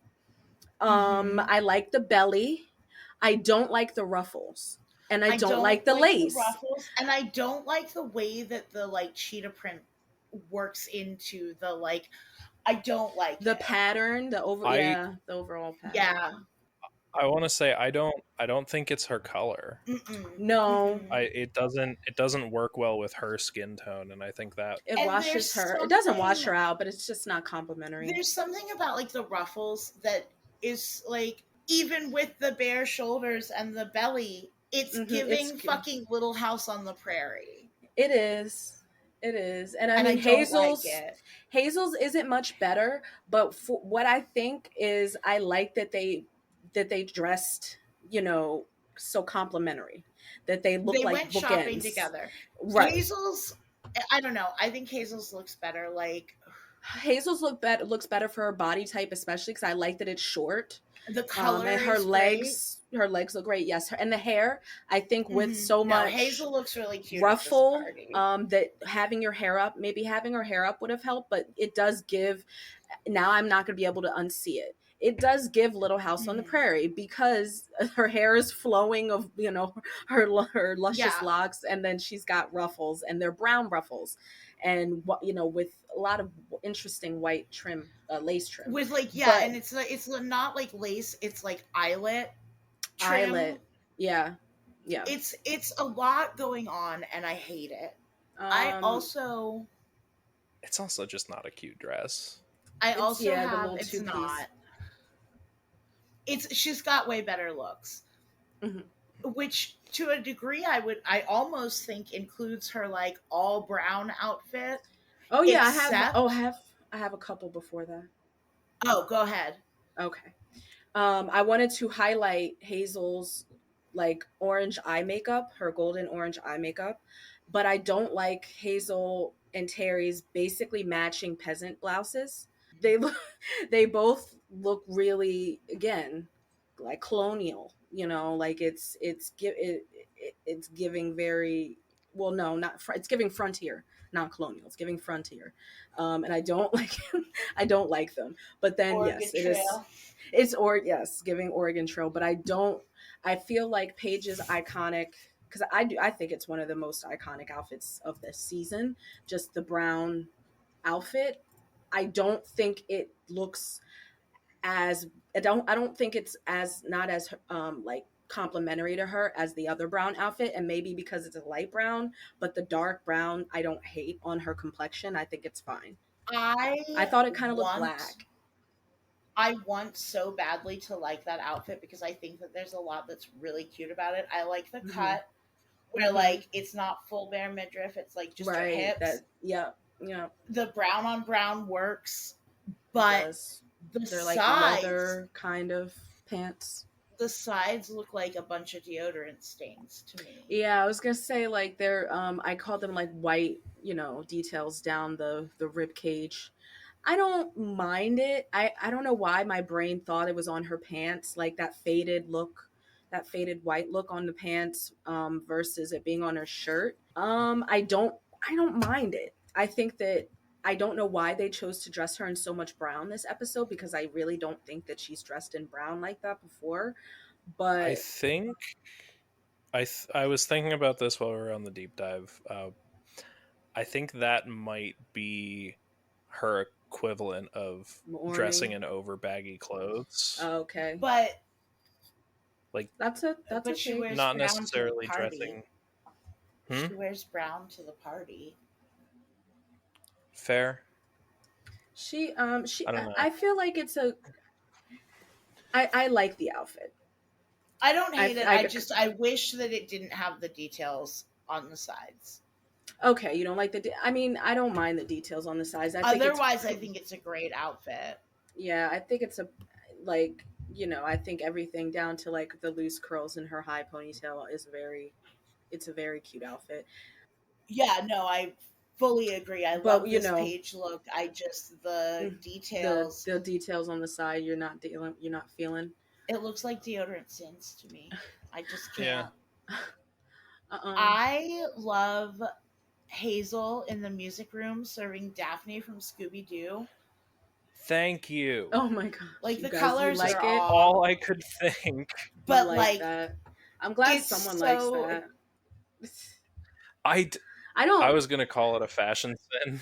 Hmm. I like the belly. I don't like the ruffles. And I I don't don't like the like the lace. ruffles, and I don't like the way that the like cheetah print works into the like. I don't like The it. pattern, I the overall pattern. Yeah. I want to say I don't think it's her color. Mm-mm. No, Mm-mm. It doesn't work well with her skin tone, and I think that it And washes her. It doesn't wash her something out, but it's just not complimentary. there's something about like the ruffles that is like, even with the bare shoulders and the belly, it's It's giving fucking Little House on the Prairie, it is. It is. And I and I mean, don't like Hazel's it. isn't much better, but for what I think is I like that they dressed, you know, so complimentary. That they look They like went shopping bookends. together. Right. Hazel's, I don't know. I think Hazel's looks better. Like Looks better for her body type, especially because I like that it's short. the And color her is great. legs look great. Yes, and the hair. I think with Hmm. so No, much Hazel looks really cute at this ruffle, party. that having her hair up would have helped, but it does give. Now I'm not going to be able to unsee it. It does give Little House on the Hmm. Prairie because her hair is flowing of her luscious Yeah. locks, and then she's got ruffles, and they're brown ruffles, and with a lot of interesting white trim, lace trim, With like, yeah, but and it's not like lace, it's like eyelet trim. eyelet, yeah, yeah. It's a lot going on, and I hate it. I Um, also it's also just not a cute dress. I it's also the have little it's two piece. not. It's she's got way better looks, Mhm. which to a degree I almost think includes her like all brown outfit, Oh yeah, I have. Oh, except I have a couple before that. oh, go ahead. Okay. I wanted to highlight Hazel's like orange eye makeup, her golden orange eye makeup, but I don't like Hazel and Terry's basically matching peasant blouses. They look, they both look really, again, like colonial. Like it's giving very, well, no, not it's giving frontier, not colonial. It's giving frontier, and I don't like I don't like them. But then Oregon yes, it is. Trail. Yes, giving Oregon Trail, but I don't. I feel like Paige's iconic because I think it's one of the most iconic outfits of this season. Just the brown outfit. I don't think it looks as I don't think it's as not as like complimentary to her as the other brown outfit, and maybe because it's a light brown, but the dark brown I don't hate on her complexion. I think it's fine. I I thought it kind of looked want black. I want so badly to like that outfit because I think that there's a lot that's really cute about it. I like the Hmm. cut where Hmm. like it's not full bare midriff, it's like just her Right. hips. That. Yeah. Yeah. The brown on brown works, It but does. the They're like sides, leather kind of pants. the sides look like a bunch of deodorant stains to me. Yeah, I was gonna say like they're I call them like white, details down the rib cage. I don't mind it. I don't know why my brain thought it was on her pants, like that faded look, that faded white look on the pants, versus it being on her shirt. I don't mind it. I think that I don't know why they chose to dress her in so much brown this episode because I really don't think that she's dressed in brown like that before. I But think I was thinking about this while we were on the deep dive. I think that might be her equivalent of dressing Mourning. in over baggy clothes. Oh, okay. But Like, That's a she take. wears not brown to the necessarily party. dressing. She wears brown to the party. Fair. She I don't know. I feel like it's a I like the outfit. I don't I, hate it. I I wish that it didn't have the details on the sides. Okay, you don't like I mean, I don't mind the details on the sides. I think it's Otherwise, I think it's a great outfit. yeah, I think it's a like, I think everything down to like the loose curls in her high ponytail is very it's a very cute outfit. Yeah, no, I fully agree. I But, love this page look. I just the the details. the details on the side you're not feeling. It looks like deodorant stains to me. I just Yeah. can't. Uh-uh. I love Hazel in the music room serving Daphne from Scooby Doo. Thank you. Oh my gosh, Like you the guys, you colors That's like are it? off, all I could think. You but like like that? I'm glad it's someone likes so that. I, d- I I don't. was gonna call it a fashion sin.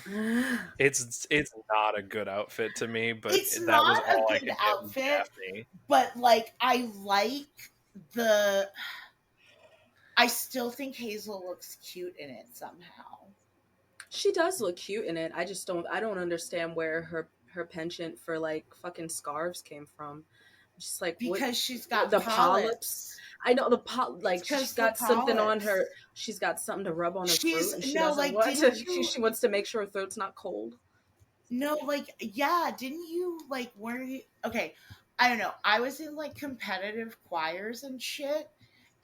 It's not a good outfit to me, but it's that was not a all I good could get with outfit, Daphne. but like the I still think Hazel looks cute in it somehow. She does look cute in it. I don't understand where her penchant for like fucking scarves came from. Just like what Because she's got the polyps. polyps. I know It's like she's because the got something on polyps. her. She's got something to rub on her throat, She's and she no doesn't like want didn't to. you She wants to make sure her throat's not cold. no like yeah, didn't you like were you okay, I don't know. I was in like competitive choirs and shit,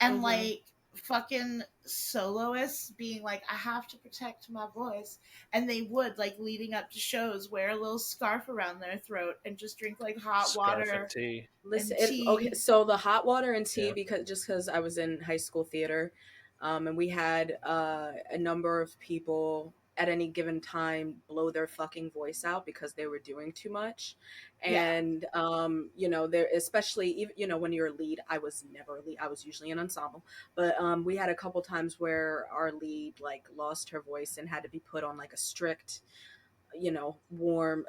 and Mm-hmm. like fucking soloists being like, I have to protect my voice, and they would like leading up to shows wear a little scarf around their throat and just drink like hot Scarf and water tea. Listen, and okay, tea. so the hot water and tea, Yeah. because I was in high school theater, and we had a number of people at any given time blow their fucking voice out because they were doing too much, Yeah, and there, especially even when you're a lead. I was never a lead. I was usually an ensemble, but we had a couple times where our lead like lost her voice and had to be put on like a strict warm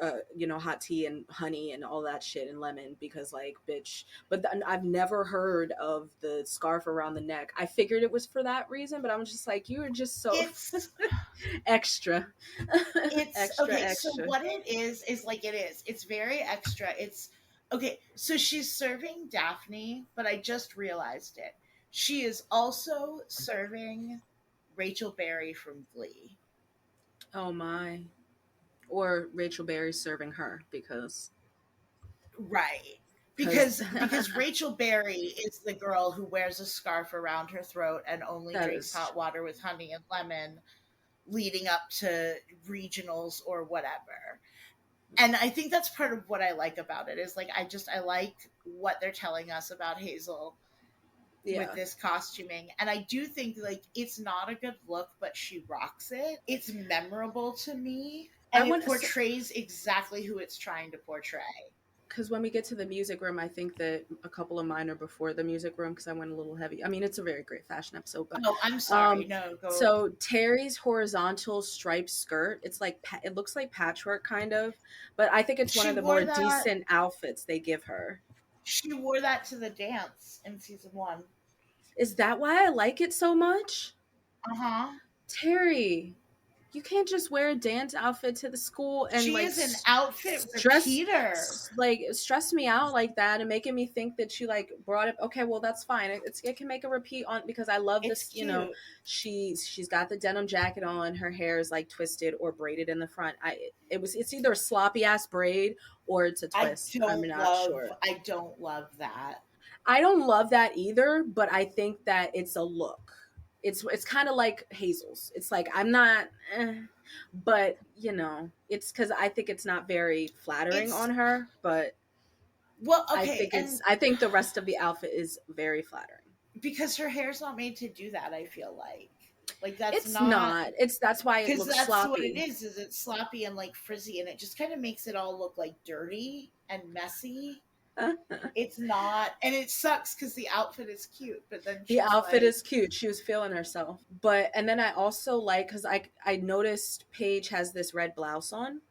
hot tea and honey and all that shit and lemon because like bitch. But I've never heard of the scarf around the neck. I figured it was for that reason, but I'm just like, you are just so it's extra. it's Extra okay, so extra. what it is like it's very extra. It's okay, so she's serving Daphne, but I just realized it. She is also serving Rachel Berry from Glee. Oh my. Or Rachel Berry serving her Right. because Because Rachel Berry is the girl who wears a scarf around her throat and only that drinks is hot water with honey and lemon leading up to regionals or whatever. And I think that's part of what I like about it is like I like what they're telling us about Hazel with yeah. this costuming. And I do think like it's not a good look, but she rocks it. It's memorable to me I and it want portrays exactly who it's trying to portray. because when we get to the music room, I think that a couple of mine are before the music room because I went a little heavy. I mean, it's a very great fashion episode, but Oh, I'm sorry. um, No, go. so Terry's horizontal striped skirt, it's like it looks like patchwork kind of, but I think it's one She of the more wore that. decent outfits they give her. She wore that to the dance in season one. Is that why I like it so much? Uh huh. Terry, you can't just wear a dance outfit to the school and She like is an outfit stress repeater. stress me out like that and making me think that you like brought it. Okay, well that's fine. It can make a repeat on because I love It's this. cute. She's got the denim jacket on. Her hair is like twisted or braided in the front. It's either a sloppy ass braid or it's a twist. I'm not sure. I don't love that. I don't love that either, but I think that it's a look. It's kind of like Hazel's. It's like I'm not, but it's because I think it's not very flattering It's on her. But well, okay, and I think the rest of the outfit is very flattering. because her hair's not made to do that, I feel like that's It's not not. It's that's why it because looks that's what it sloppy. is it's sloppy and like frizzy and it just kind of makes it all look like dirty and messy. It's not, and it sucks because the outfit is cute, but then The she's outfit like, is cute. She was feeling herself. But and then I also like cuz I noticed Paige has this red blouse on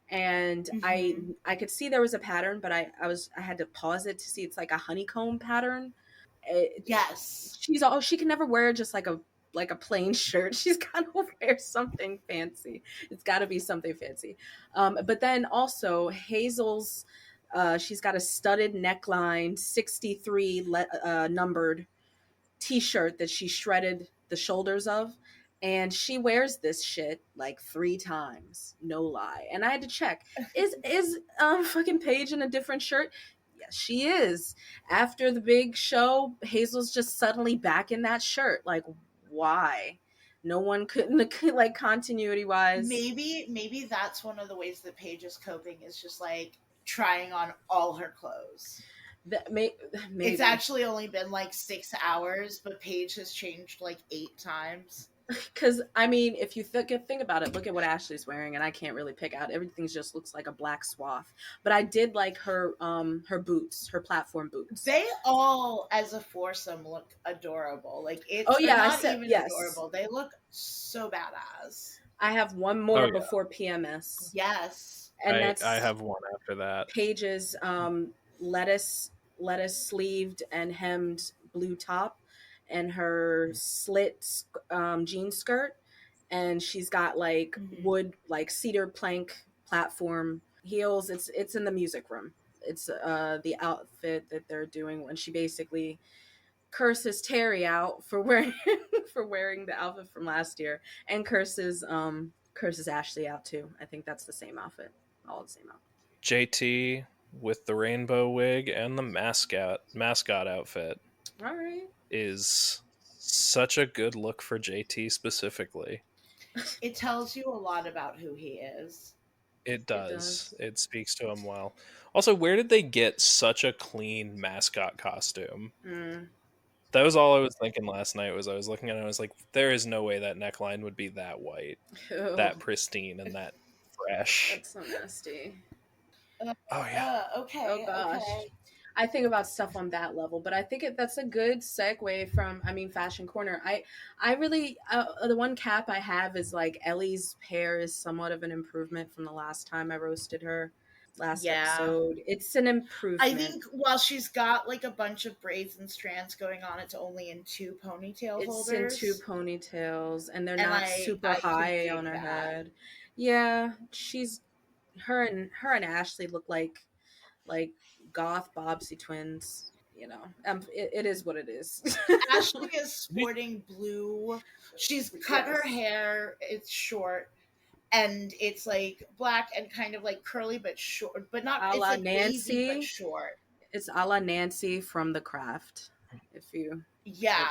and mm-hmm. I could see there was a pattern, but I had to pause it to see it's like a honeycomb pattern. It, Yes. she can never wear just like a plain shirt. She's got to wear something fancy. It's got to be something fancy. But then also Hazel's, she's got a studded neckline, 63 numbered t-shirt that she shredded the shoulders of, and she wears this shit like 3 times, no lie. And I had to check, is fucking Paige in a different shirt? Yes, she is. After the big show, Hazel's just suddenly back in that shirt. Like, why? No one couldn't like continuity wise. Maybe that's one of the ways that Paige is coping, is just like trying on all her clothes. That It's maybe actually only been like 6 hours, but Paige has changed like 8 times. because I mean, if you think about it, look at what Ashley's wearing, and I can't really pick out. Everything just looks like a black swath. But I did like her boots, her platform boots. They all, as a foursome, look adorable. Like Oh it's, or yeah, I not said even yes. adorable. They look so badass. I have one Oh more yeah, before PMS, Yes. and I that's have one after that. Paige's lettuce sleeved and hemmed blue top, and her slit jean skirt, and she's got like Mm-hmm. wood, like cedar plank platform heels. It's in the music room. It's the outfit that they're doing when she basically curses Terry out for wearing for wearing the outfit from last year, and curses Ashley out too. I think that's the same outfit, all the same outfit. JT with the rainbow wig and the mascot outfit All right. is such a good look for JT specifically. It tells you a lot about who he is. It It does. does. It speaks to him well. Also, where did they get such a clean mascot costume? Mm. That was all I was thinking last night. Was I was looking at it, I was like, there is no way that neckline would be that white, Oh, that pristine, and that fresh. that's so nasty. Oh yeah. Oh Okay, gosh. okay. I think about stuff on that level, but I think that's a good segue from, I mean, Fashion Corner. I really, the one cap I have is like Ellie's hair is somewhat of an improvement from the last time I roasted her, last Yeah. episode. It's an I improvement. think while she's got like a bunch of braids and strands going on, it's only in two ponytail It's in two holders. ponytails, and they're And not I super could high on dig her that. head. Yeah, she's her and Ashley look like goth Bobbsey twins. You know, it is what it is. Ashley is sporting blue. She's cut her Yes, hair, it's short, and it's like black and kind of like curly but short, but not, a it's la like wavy but Nancy. short. It's a la Nancy from The Craft. If you like, Yeah.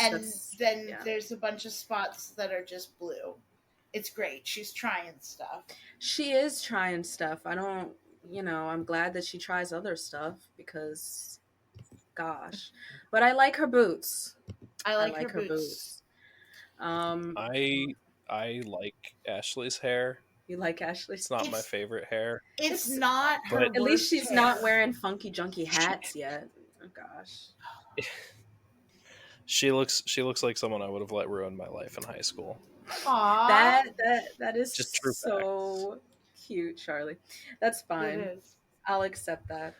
And that's then yeah. there's a bunch of spots that are just blue. It's great. She's trying stuff. She is trying stuff. I don't, I'm glad that she tries other stuff because, gosh, but I like her boots. I I like her like her boots. boots. Um, I like Ashley's hair. you like Ashley? It's not my It's favorite hair, it's It's not her but At least worst she's not hair. wearing funky junky she, hats yet. Oh gosh. she looks like someone I would have let ruin my life in high school. Aww. That is Just true facts. so cute, Charlie. That's It fine. is. I'll accept that.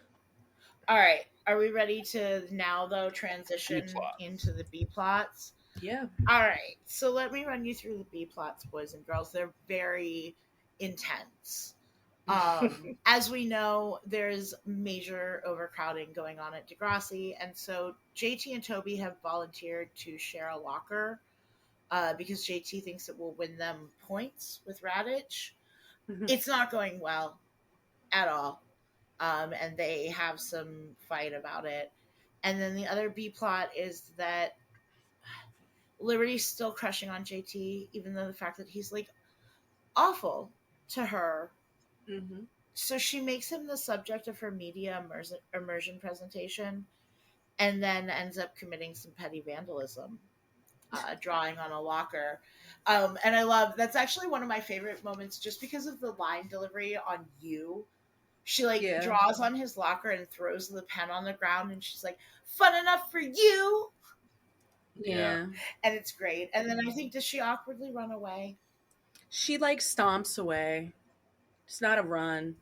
All right. Are we ready to now though B transition plot. into the B plots? Yeah. All right. So let me run you through the B plots, boys and girls. They're very intense. As we know, there's major overcrowding going on at Degrassi, and so JT and Toby have volunteered to share a locker because JT thinks it will win them points with Raditch. It's not going well at all, and they have some fight about it. And then the other B plot is that Liberty's still crushing on JT, even though the fact that he's like awful to her. Mm-hmm. So she makes him the subject of her media immersion presentation, and then ends up committing some petty vandalism, drawing on a locker. And I love, that's actually one of my favorite moments, just because of the line delivery on you. She like Yeah. draws on his locker and throws the pen on the ground, and she's like, "Fun enough for you." Yeah. Yeah. And it's great. And then I think, does she awkwardly run away? She like stomps away. It's not a run.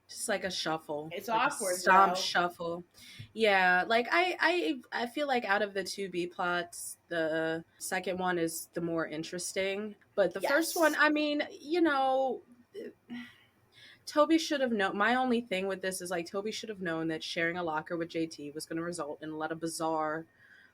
Just like a shuffle. It's Like a awkward stomp though. shuffle. Yeah, like I feel like out of the two B plots, the second one is the more interesting. But the first one, Yes. I mean, Toby should have known. My only thing with this is like Toby should have known that sharing a locker with JT was going to result in a lot of bizarre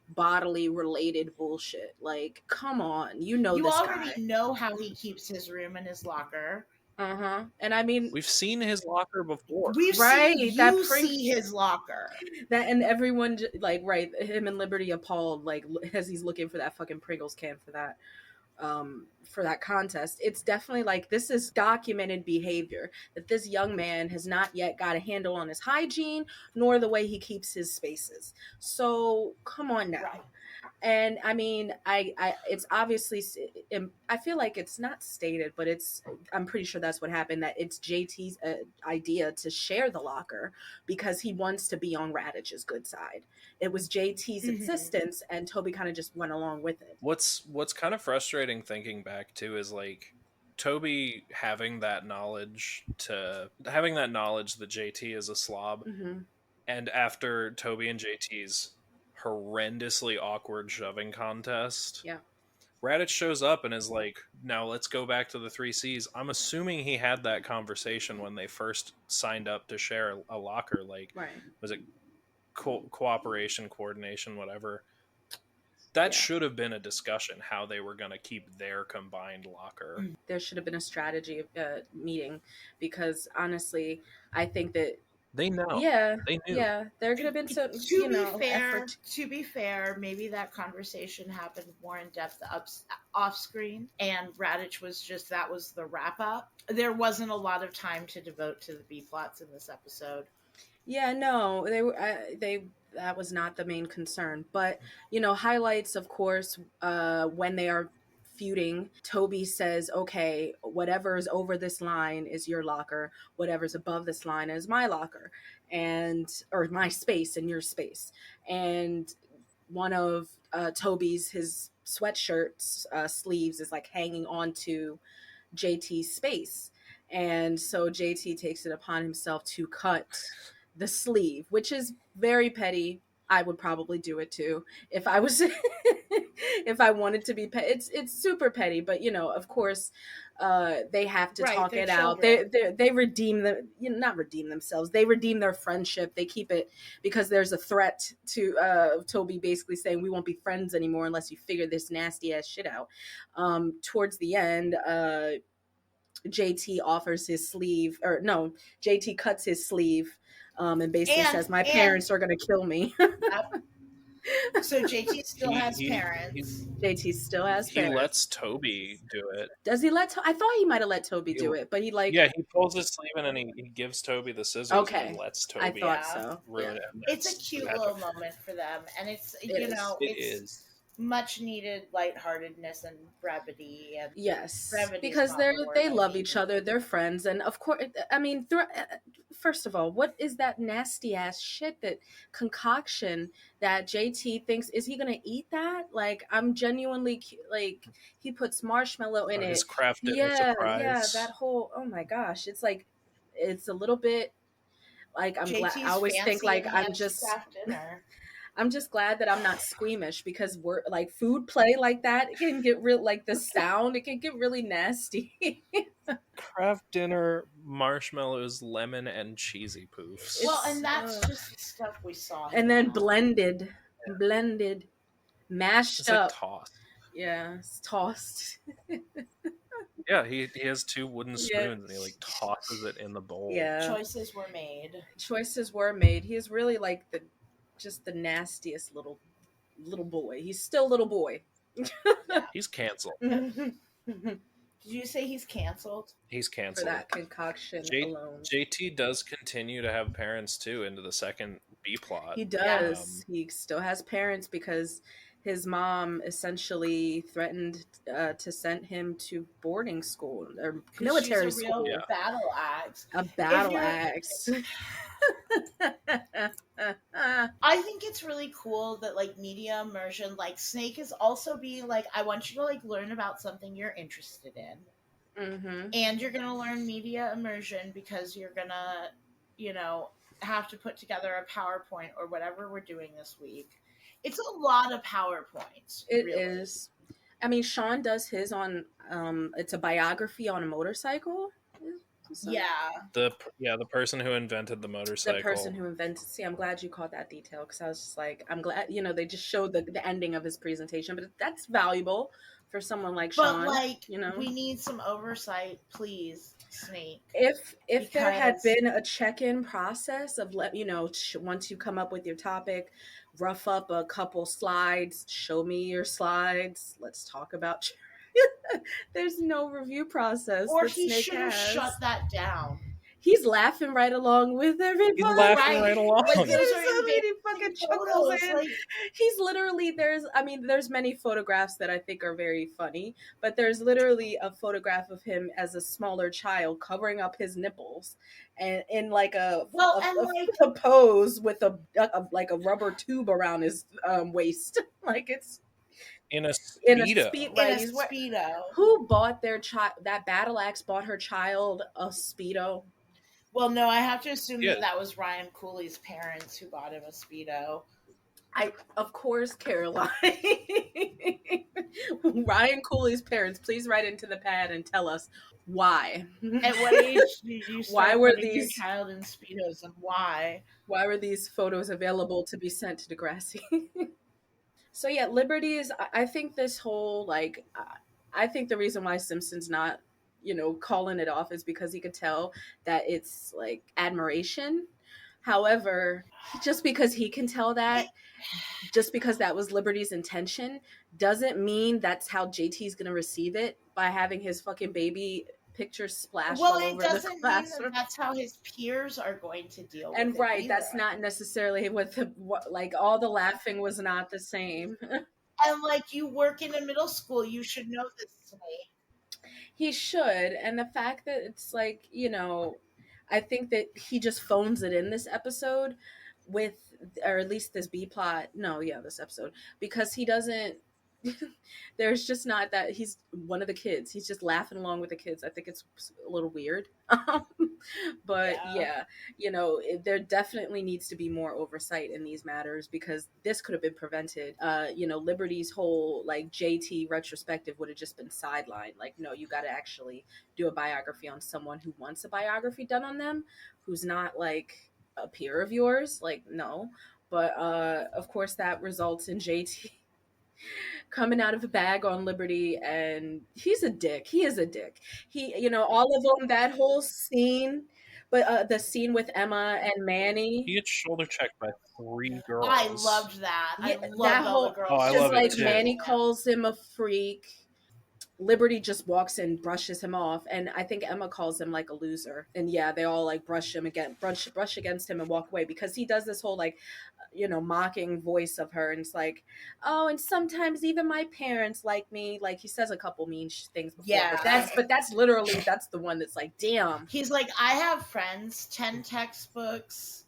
bodily related bullshit. Like, come on, you know You this already guy. know how he keeps his room and his locker. Uh-huh. And I mean, We've seen his locker before. We've seen right, that you prank see his locker. that, and everyone like, right, him and Liberty appalled like as he's looking for that fucking Pringles can for that contest. It's definitely like this is documented behavior that this young man has not yet got a handle on his hygiene nor the way he keeps his spaces. So come on now. Right. And I mean, I it's obviously, I feel like it's not stated, but I'm pretty sure that's what happened, that it's JT's idea to share the locker because he wants to be on Radich's good side. It was JT's insistence, and Toby kind of just went along with it. What's kind of frustrating thinking back too is like Toby having that knowledge that JT is a slob, Mm-hmm. and after Toby and JT's horrendously awkward shoving contest, Yeah. Raditz shows up and is like, "Now let's go back to the 3Cs." I'm assuming he had that conversation when they first signed up to share a locker. Like, Right. was it cooperation, coordination, whatever? That Yeah. should have been a discussion how they were going to keep their combined locker. There should have been a strategy meeting, because honestly, I think that They know. yeah, They knew. yeah, there could have been some, effort. To be fair, maybe that conversation happened more in depth off screen, and Raditch was just, that was the wrap up. There wasn't a lot of time to devote to the B plots in this episode. Yeah, no, they that was not the main concern. But highlights, of course, when they are feuding, Toby says, "Okay, whatever's over this line is your locker. Whatever's above this line is my locker, and or my space and your space." And one of Toby's his sweatshirt's sleeves is like hanging onto JT's space. And so JT takes it upon himself to cut the sleeve, which is very petty. I would probably do it too if I was if I wanted to be petty. It's super petty, but of course, they have to Right, talk they're it out. children. They redeem not redeem themselves. They redeem their friendship. They keep it because there's a threat to Toby basically saying we won't be friends anymore unless you figure this nasty ass shit out. Towards the end, JT offers his sleeve, or no, JT cuts his sleeve, and basically says, "My parents are gonna kill me." So JT still has He parents. JT still has he parents. lets Toby do it. Does he let? I thought he might have let Toby do it, but he Yeah, he pulls his sleeve in and he gives Toby the scissors and Okay, he lets I Toby thought Yeah. so. ruin it. And It's a cute little moment for them, and it's It it's much needed lightheartedness and brevity. And Yes, brevity is because not they the word I love mean. each other. They're friends, and of course, I mean, first of all, what is that nasty ass shit, that concoction that JT thinks, is he gonna eat that? Like, I'm genuinely like, he puts marshmallow in his it. craft dinner Yeah, surprise. that whole, oh my gosh, it's like, it's a little bit like, I'm glad. I JT's always think fancy like enhanced craft dinner. I'm just glad that I'm not squeamish, because we're like, food play like that, it can get real, like the sound, it can get really nasty. Craft dinner, marshmallows, lemon, and cheesy poofs. Well, and that's just stuff we saw. And then blended, mashed It's like up. tossed. Yeah, it's tossed. Yeah, he has two wooden Yeah. spoons and he like tosses it in the bowl. Yeah. Choices were made. Choices were made. He is really like just the nastiest little boy. He's still little boy. He's canceled. Did you say he's canceled? He's For canceled. that concoction alone. JT does continue to have parents too into the second B plot. He does. He still has parents because his mom essentially threatened to send him to boarding school or because she's a military real school. Yeah. battle axe. A If battle you're axe. I think it's really cool that like media immersion, like Snake is also being like, I want you to like learn about something you're interested in. Mm-hmm. And you're gonna learn media immersion because you're gonna, you know, have to put together a PowerPoint or whatever we're doing this week. It's a lot of PowerPoints, It really. is. I mean, Sean does his on. It's a biography on a motorcycle. So Yeah. The person who invented the the person motorcycle. who invented. See, I'm glad you caught that detail because I was just like, I'm glad. They just showed the ending of his presentation, but that's valuable for someone like But Sean. like we need some oversight, please, Snake. If there had Because been a check-in process of once you come up with your topic, rough up a couple slides, show me your slides, let's talk about. There's no review process or that he Snake should have shut has. that down. He's laughing right along with He's everybody. laughing right Right. Like along. those There's are so many embarrassing fucking chuckles photos. in. Like He's literally there's many photographs that I think are very funny, but there's literally a photograph of him as a smaller child covering up his nipples and in like well, and like a pose with like a rubber tube around his waist. Like it's In a in a speed, speedo. in right? a He's wearing. Speedo. Who bought their child? That battle axe bought her child a speedo. Well, no, I have to assume Yeah, that that was Ryan Cooley's parents who bought him a Speedo. Of course, Caroline. Ryan Cooley's parents, please write into the pad and tell us why. At what age did you why start were putting your these child in Speedos and why? why were these photos available to be sent to Degrassi? So yeah, Liberties. I think this whole I think the reason why Simpson's not calling it off is because he could tell that it's like admiration. However, just because he can tell It, that, just because that was Liberty's intention, doesn't mean that's how JT's gonna receive it by having his fucking baby pictures splashed well, all it over the doesn't mean that classroom. that's how his peers are going to deal with And it right, either. that's not necessarily like all the laughing was not the same. And like you work in a middle school, you should know this, Snake. He should. And the fact that it's like, I think that he just phones it in this episode with, or at least this B plot. No, yeah, this episode. Because he doesn't, there's just not that he's one of the kids. He's just laughing along with the kids. I think it's a little weird. But Yeah. yeah, there definitely needs to be more oversight in these matters because this could have been prevented. Liberty's whole like JT retrospective would have just been sidelined. Like, no, you got to actually do a biography on someone who wants a biography done on them, who's not like a peer of yours. Like, no. But of course, that results in JT coming out of a bag on Liberty, and he's a dick. He is a dick. All of them, that whole scene, but the scene with Emma and he Manny, gets shoulder checked by three I girls. loved that. I yeah, that loved all the whole, Oh, girls I because love shoulder it like too. Manny checking him. calls him a freak. Liberty just walks in, brushes him off, and I think Emma calls him like a loser. And yeah, they all like brush against him and walk away because he does this whole like mocking voice of her, and it's like, oh, and sometimes even my parents like me. Like he says a couple mean things before, but Yeah. that's literally that's the one that's like, damn. He's like, I have friends, 10 textbooks.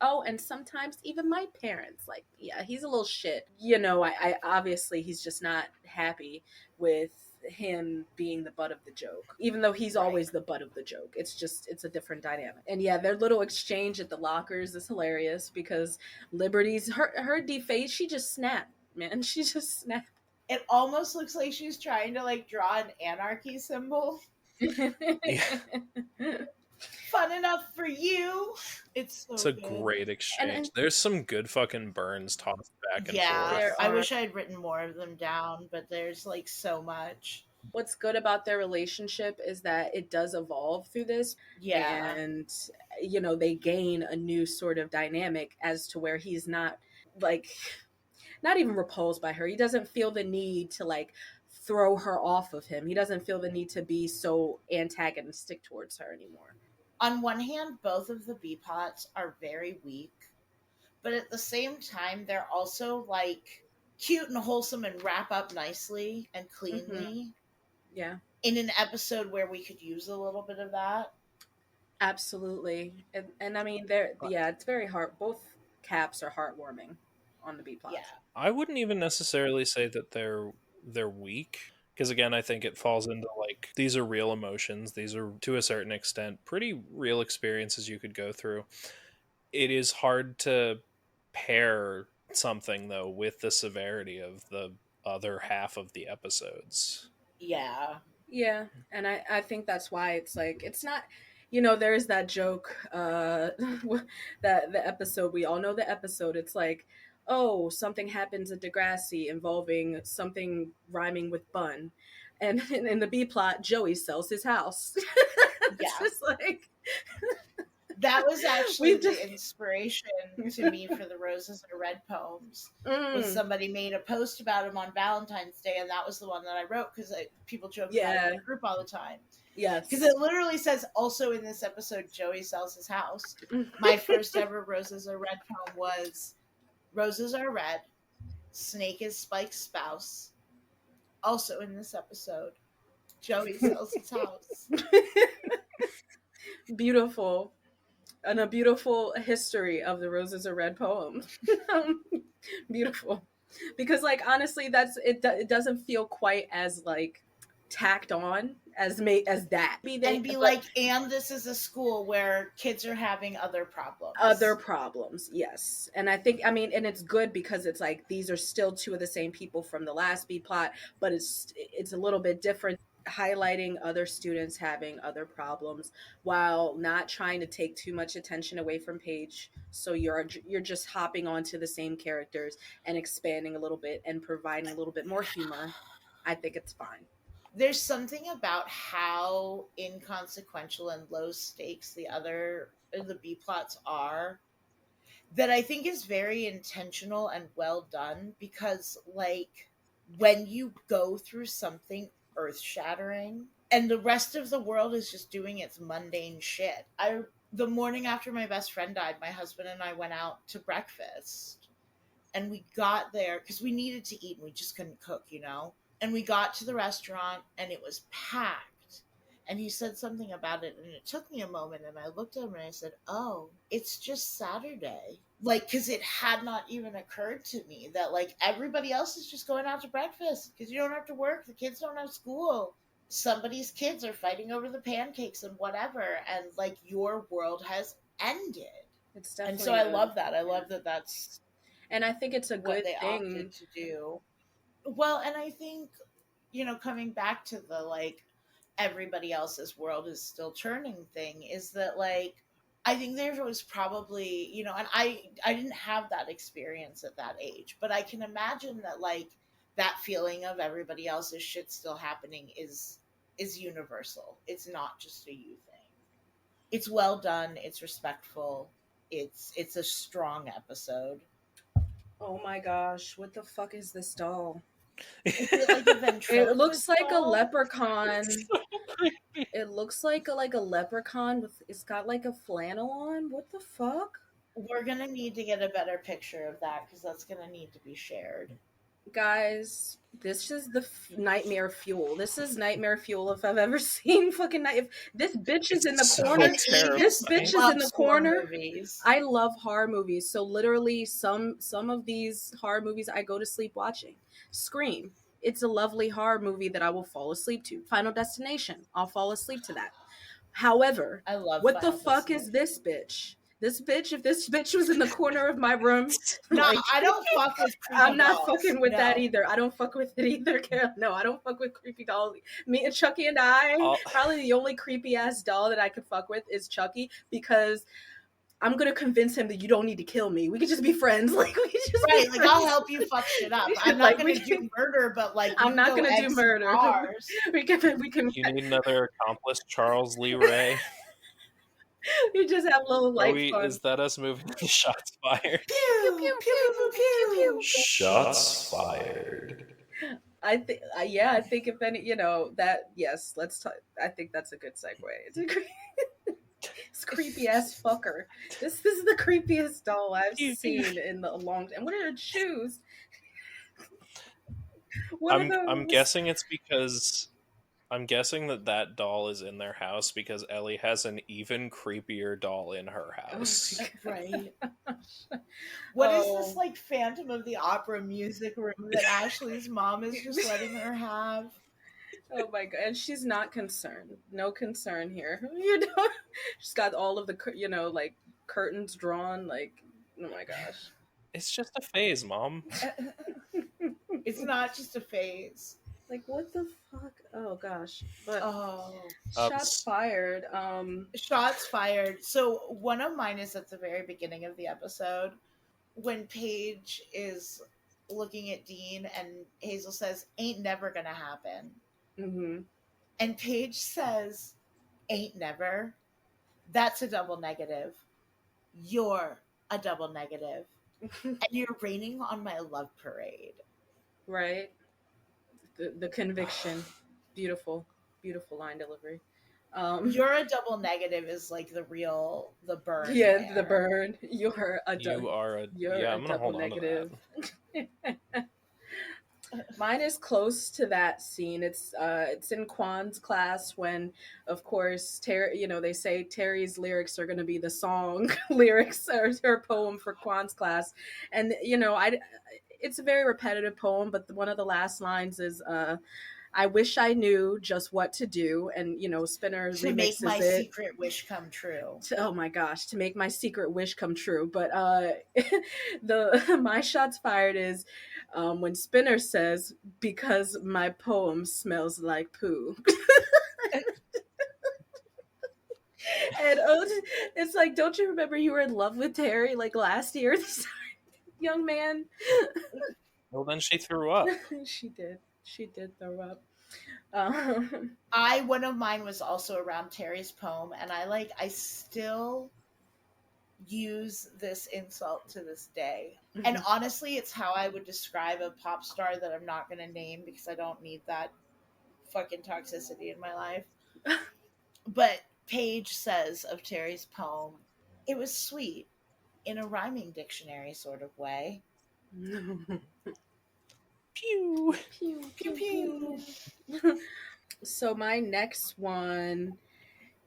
Oh, and sometimes even my parents like, yeah, he's a little shit. I obviously he's just not happy with him being the butt of the joke, even though he's Right. always the butt of the joke. It's a different dynamic. And yeah, their little exchange at the lockers is hilarious because Liberty's her deface, she just snapped, man. She just snapped. It almost looks like she's trying to like draw an anarchy symbol. Yeah, Fun enough for you. It's so it's a good. great exchange. and There's some good fucking burns tossed back and Yeah, forth. I wish I had written more of them down, but there's like so much. what's good about their relationship is that it does evolve through this, Yeah. and they gain a new sort of dynamic as to where he's not like not even repulsed by her. He doesn't feel the need to like throw her off of him. He doesn't feel the need to be so antagonistic towards her anymore. On one hand, both of the B pots are very weak, but at the same time, they're also like cute and wholesome and wrap up nicely and Mm-hmm. cleanly Yeah, in an episode where we could use a little bit of that. absolutely. And I mean, yeah, it's very heart. Both caps are heartwarming on the B Yeah. plots. I wouldn't even necessarily say that they're weak, because again, I think it falls into like these are real emotions. These are to a certain extent pretty real experiences you could go through. It is hard to pair something though with the severity of the other half of the episodes. Yeah. Yeah, and I think that's why it's like it's not, there's that joke that the episode, we all know the episode, it's like, oh, something happens at Degrassi involving something rhyming with bun, and in the B plot Joey sells his house. It's Yeah. just like That was actually we've just the inspiration to me for the Roses Are Red poems. Was mm, somebody made a post about him on Valentine's Day, and that was the one that I wrote because people joke about it in yeah, the group all the time. Because yes. it literally says, also in this episode, Joey sells his house. My first ever Roses Are Red poem was Roses Are Red, Snake is Spike's spouse. Also in this episode, Joey sells his house. Beautiful. And a beautiful history of the Roses Are Red poem. Beautiful, because like honestly, that's it. It doesn't feel quite as like tacked on as that. And be But like, and this is a school where kids are having other other problems. problems, yes. And I think, I mean, and it's good because it's like these are still two of the same people from the last B plot, but it's a little bit different, highlighting other students having other problems while not trying to take too much attention away from Paige, so you're just hopping onto the same characters and expanding a little bit and providing a little bit more humor. I think it's fine. There's something about how inconsequential and low stakes the B plots are that I think is very intentional and well done, because like when you go through something earth shattering and the rest of the world is just doing its mundane shit. The morning after my best friend died, my husband and I went out to breakfast, and we got there because we needed to eat and we just couldn't cook, and we got to the restaurant and it was packed. And he said something about it, and it took me a moment. And I looked at him and I said, "Oh, it's just Saturday." Like, because it had not even occurred to me that, like, everybody else is just going out to breakfast because you don't have to work. The kids don't have school. Somebody's kids are fighting over the pancakes and whatever. And, like, your world has ended. It's And so definitely I a love that. I yeah. love that that's And I think it's a what good they opted thing. to do. Well, and I think, coming back to the like everybody else's world is still turning thing, is that like I think there was probably, and I didn't have that experience at that age, but I can imagine that like that feeling of everybody else's shit still happening is universal. It's not just a you thing. It's well done, it's respectful, it's a strong episode. Oh my gosh, what the fuck is this doll? Is it like a It ventriloquist looks like a doll? leprechaun. So creepy. It looks like a leprechaun with, it's got like a flannel on. What the fuck? We're gonna need to get a better picture of that because that's gonna need to be shared. Guys, this is the nightmare fuel. This is nightmare fuel if I've ever seen fucking night. If this bitch is in the It's so corner, this bitch terrifying. is in the Loves horror corner. movies. I love horror movies. So literally some of these horror movies I go to sleep watching. Scream. It's a lovely horror movie that I will fall asleep to. Final Destination. I'll fall asleep to that. However, I love what the Final fuck is Destination. this bitch? This bitch, if this bitch was in the corner of my room, No, like I don't fuck with creepy I'm not dolls. fucking with that No. either. I don't fuck with it either, Carol. No, I don't fuck with creepy dolls. Me and Chucky and I, I'll, probably the only creepy ass doll that I could fuck with is Chucky, because I'm gonna convince him that you don't need to kill me. We could just be friends. Like we could just Right, be like friends. I'll help you fuck shit up. I'm not Like gonna we do can, murder, but like I'm you not go gonna egg do some murder. cars. We can you need another accomplice, Charles Lee Ray. we just have a little Are light we? fun. Is that us moving to shots fired? Pew Pew pew pew pew pew pew pew pew. pew. Shots fired. I think, yeah, I think if any, that, yes, let's talk. I think that's a good segue. It's a great, this creepy ass fucker. This is the creepiest doll I've Pew, pew. seen in a long time. And what are her shoes? What are I'm those? guessing it's because I'm guessing that doll is in their house because Ellie has an even creepier doll in her Oh house. my Right. gosh. What is this Oh. like Phantom of the Opera music room that Ashley's mom is just letting her have? Oh my god, and she's not concerned. No concern here. You know, she's got all of the like curtains drawn. Like, oh my gosh. It's just a phase, Mom. It's not just a phase. Like, what the fuck? Oh gosh. But Oh, shots S- fired. shots fired. So one of mine is at the very beginning of the episode when Paige is looking at Dean and Hazel says, "Ain't never gonna happen," Mm-hmm. and Paige says, "Ain't never." That's a double negative. You're a double negative, and you're raining on my love parade. Right. The conviction. Beautiful, beautiful line delivery. You're a double negative is like the burn Yeah, the there. burn. you are a You're yeah. a I'm gonna double hold on to that. negative. Mine is close to that scene. It's in Kwan's class when, of course, Terry. They say Terry's lyrics are going to be the song lyrics or her poem for Kwan's class, and I. It's a very repetitive poem, but one of the last lines is, "I wish I knew just what to do," and Spinner To make my remixes it. secret wish come true. Oh my gosh, to make my secret wish come true. But the my shots fired is when Spinner says, "Because my poem smells like poo." And it's like, don't you remember you were in love with Terry like last year, this young man? Well, then she threw up. She did throw up. Um, One of mine was also around Terry's poem, and I still use this insult to this day. And honestly, it's how I would describe a pop star that I'm not going to name because I don't need that fucking toxicity in my life. But Paige says of Terry's poem, "It was sweet in a rhyming dictionary sort of way." Pew. Pew Pew pew pew. pew. So my next one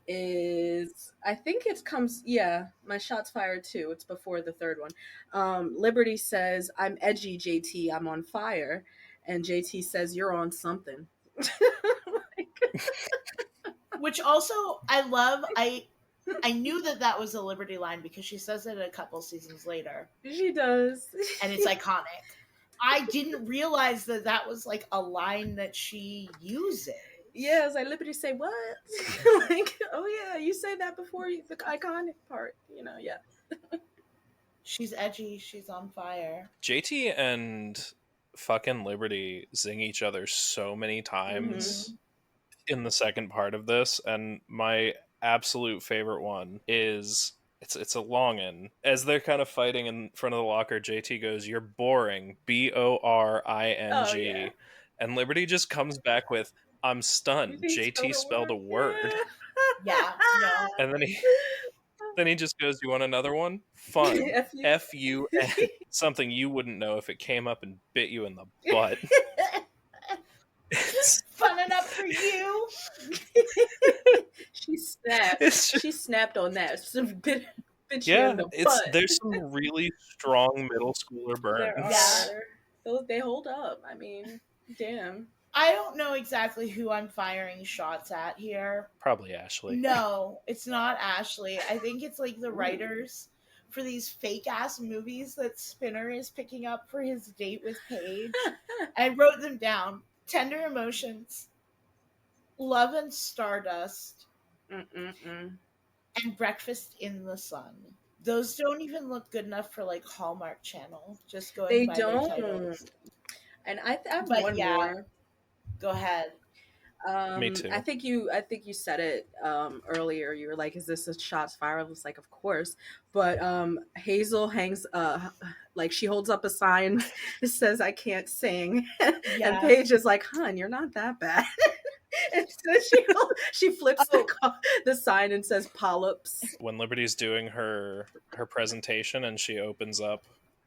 is, I think it comes, yeah, my shots fired too. It's before the third one. Liberty says, "I'm edgy, JT. I'm on fire," and JT says, "You're on something." Which also I love. I knew that was a Liberty line because she says it a couple seasons later, She does. and it's iconic. I didn't realize that was like a line that she uses. Yes, I Liberty say what? Like, oh yeah, you say that before the iconic part. Yeah. She's edgy. She's on fire. JT and fucking Liberty zing each other so many Mm-hmm. times in the second part of this, and my absolute favorite one is it's a longin. As they're kind of fighting in front of the locker, JT goes, "You're boring, Oh yeah. BORING," and Liberty just comes back with, "I'm You stunned. think JT spelled a spelled word? a word," Yeah. No. and then he just goes, "You want another one? Fun. F you. FUN. Something you wouldn't know if it came up and bit you in the butt." It's, Fun enough for you. She snapped. it's just, She snapped on that. Some bit you in yeah, the it's butt. there's some really strong middle schooler There Yeah. burns. are. Those they hold up. I mean, damn. I don't know exactly who I'm firing shots at here. Probably Ashley. No, it's not Ashley. I think it's like the Ooh. writers for these fake ass movies that Spinner is picking up for his date with Paige. I wrote them down. Tender Emotions, Love and Stardust, Mm-mm-mm. and Breakfast in the Sun. Those don't even look good enough for like Hallmark Channel, just going They by their don't. titles. And I have But one yeah, more. go ahead. Me I too. think you said it earlier. You were like, "Is this a shots fired?" I was like, "Of course." But Hazel hangs like she holds up a sign that says, "I can't sing," and Yeah. Paige is like, "Hun, you're not that bad." And so she flips Oh, the sign and says, "Polyps." When Liberty's doing her presentation and she opens up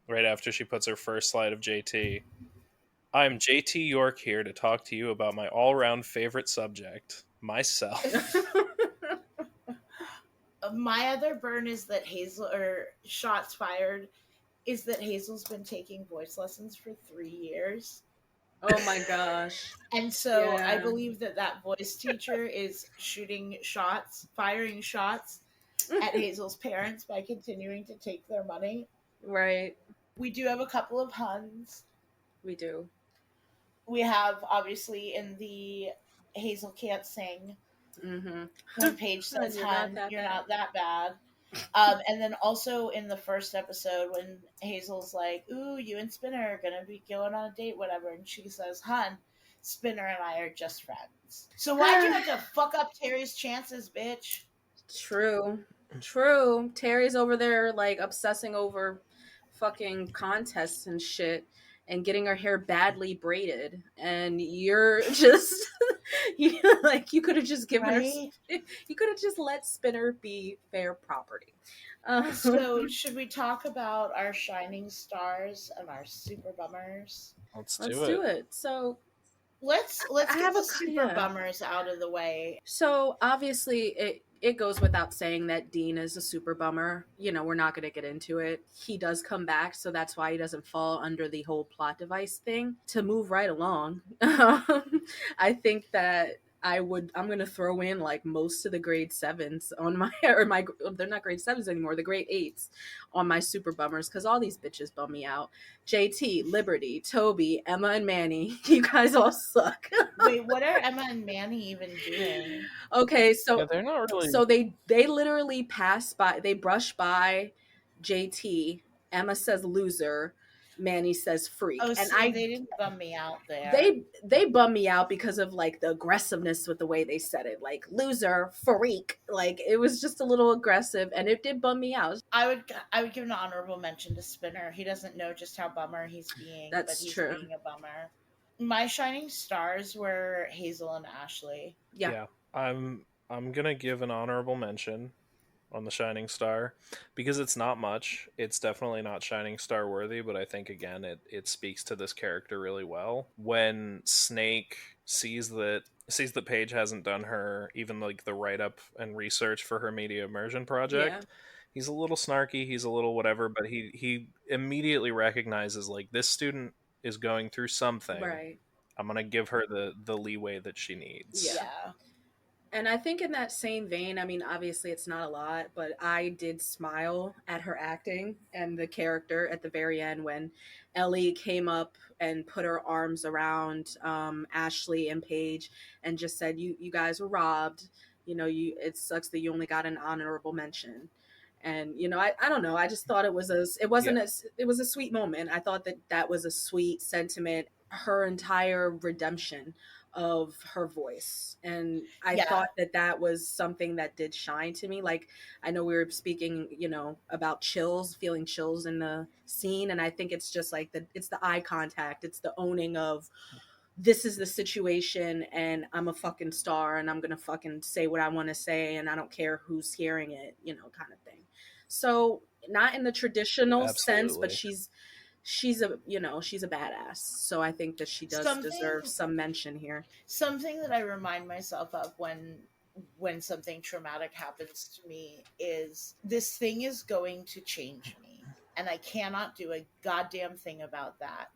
right after she puts her first slide of JT, I'm JT York here to talk to you about my all round favorite subject, myself. My other burn is that Hazel, or shots fired, is that Hazel's been taking voice lessons for 3 years. Oh my gosh. And so I Yeah. believe that that voice teacher is shooting shots, firing shots at Hazel's parents by continuing to take their money. Right. We do have a couple of Huns. We do. We have, obviously, in the Hazel can't sing, Mm-hmm. when Paige And says, you're not "Hun, that you're bad. not that bad." And then also in the first episode, when Hazel's like, "Ooh, you and Spinner are gonna be going on a date, whatever," and she says, "Hun, Spinner and I are just friends." So why'd you have to fuck up Terry's chances, bitch? True. True. Terry's over there like obsessing over fucking contests and shit and getting her hair badly braided, and you're just you like you could have just given her Right? you could have just let Spinner be fair property. So should we talk about our shining stars and our super bummers? Let's Let's do do it. it. So Let's I get have the a super yeah. bummers out of the way. So obviously it goes without saying that Dean is a super bummer. You know, we're not going to get into it. He does come back, so that's why he doesn't fall under the whole plot device thing. To move right along, I think that I'm going to throw in like most of the grade 7s on my or my they're not grade 7s anymore, the grade 8s on my super bummers cuz all these bitches bum me out. JT, Liberty, Toby, Emma and Manny, you guys all suck. Wait, what are Emma and Manny even doing? Okay, Yeah, so they're not really. so they literally pass by, they brush by JT. Emma says loser, Manny says freak, Oh, and see, they didn't bum me out there. they bum me out because of like the aggressiveness with the way they said it, like loser, freak, like it was just a little aggressive, and it did bum me out. I would give an honorable mention to Spinner. He doesn't know just how bummer he's being, but That's he's true. being a bummer. My shining stars were Hazel and Ashley. Yeah, Yeah, I'm gonna give an honorable mention on the Shining Star because it's not much. It's definitely not Shining Star worthy, but I think again it speaks to this character really well. When Snake sees that Paige hasn't done her even like the write up and research for her media immersion yeah, project, he's a little snarky, he's a little whatever, but he immediately recognizes like this student is going through something. right, I'm gonna give her the leeway that she needs. yeah. Yeah. And I think in that same vein, I mean, obviously it's not a lot, but I did smile at her acting and the character at the very end when Ellie came up and put her arms around Ashley and Paige and just said, "You guys were robbed. You know, you it sucks that you only got an honorable mention." And you know, I don't know. I just thought it Yeah, wasn't a it was a sweet moment. I thought that that was a sweet sentiment. Her entire redemption of her voice, and I Yeah. thought that that was something that did shine to me. Like, I know we were speaking, you know, about chills, feeling chills in the scene, and I think it's just like it's the eye contact, it's the owning of this is the situation, and I'm a fucking star, and I'm gonna fucking say what I want to say, and I don't care who's hearing it, you know, kind of thing. So not in the traditional sense, but absolutely. she's a, you know, she's a badass, so I think that she does deserve Something some mention here. something that I remind myself of when something traumatic happens to me is this thing is going to change me, and I cannot do a goddamn thing about that,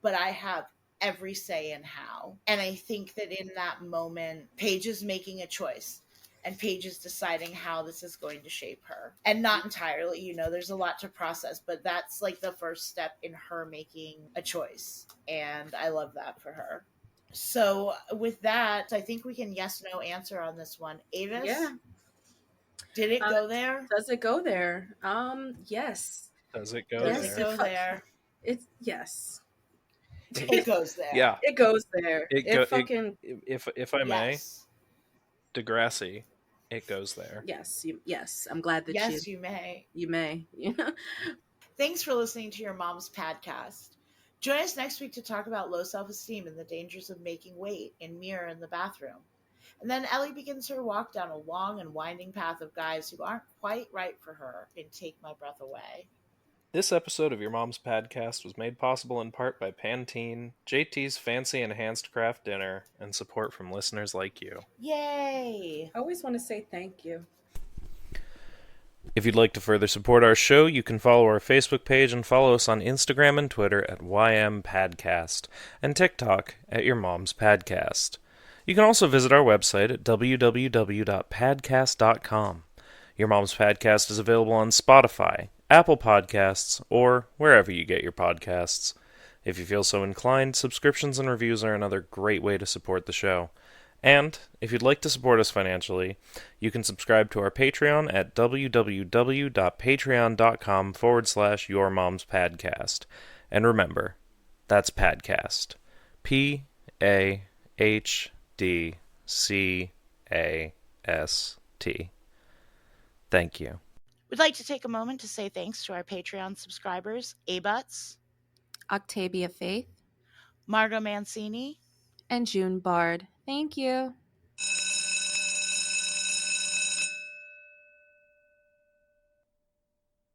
but I have every say in how. And I think that in that moment, Paige is making a choice, and Paige is deciding how this is going to shape her. And not entirely, there's a lot to process, but that's like the first step in her making a choice. And I love that for her. So, with that, I think we can yes no answer on this one. Yeah. Avis, did it Uh, go there? does it go there? Yes. Does it go Does it Yes, there? it go there? it's yes. It goes there. Yeah, It goes there. it It go it fucking if I may, Yes. Degrassi, it goes there. yes. I'm glad that Yes, you may. you may. Yeah. Thanks for listening to your mom's podcast. Join us next week to talk about low self esteem and the dangers of making weight in Mirror in the bathroom. And then Ellie begins her walk down a long and winding path of guys who aren't quite right for her in Take My Breath Away. This episode of Your Mom's Podcast was made possible in part by Pantene, JT's Fancy Enhanced Craft Dinner, and support from listeners like you. Yay! I always want to say thank you. If you'd like to further support our show, you can follow our Facebook page and follow us on Instagram and Twitter at YMPadcast and TikTok at Your Mom's Padcast. You can also visit our website at www.padcast.com. Your Mom's Padcast is available on Spotify, Apple Podcasts, or wherever you get your podcasts. If you feel so inclined, subscriptions and reviews are another great way to support the show. And if you'd like to support us financially, you can subscribe to our Patreon at www.patreon.com/yourmomspadcast. And remember, that's Padcast. PAHDCAST. Thank you. We'd like to take a moment to say thanks to our Patreon subscribers, Abuts, Octavia Faith, Margot Mancini, and June Bard. Thank you.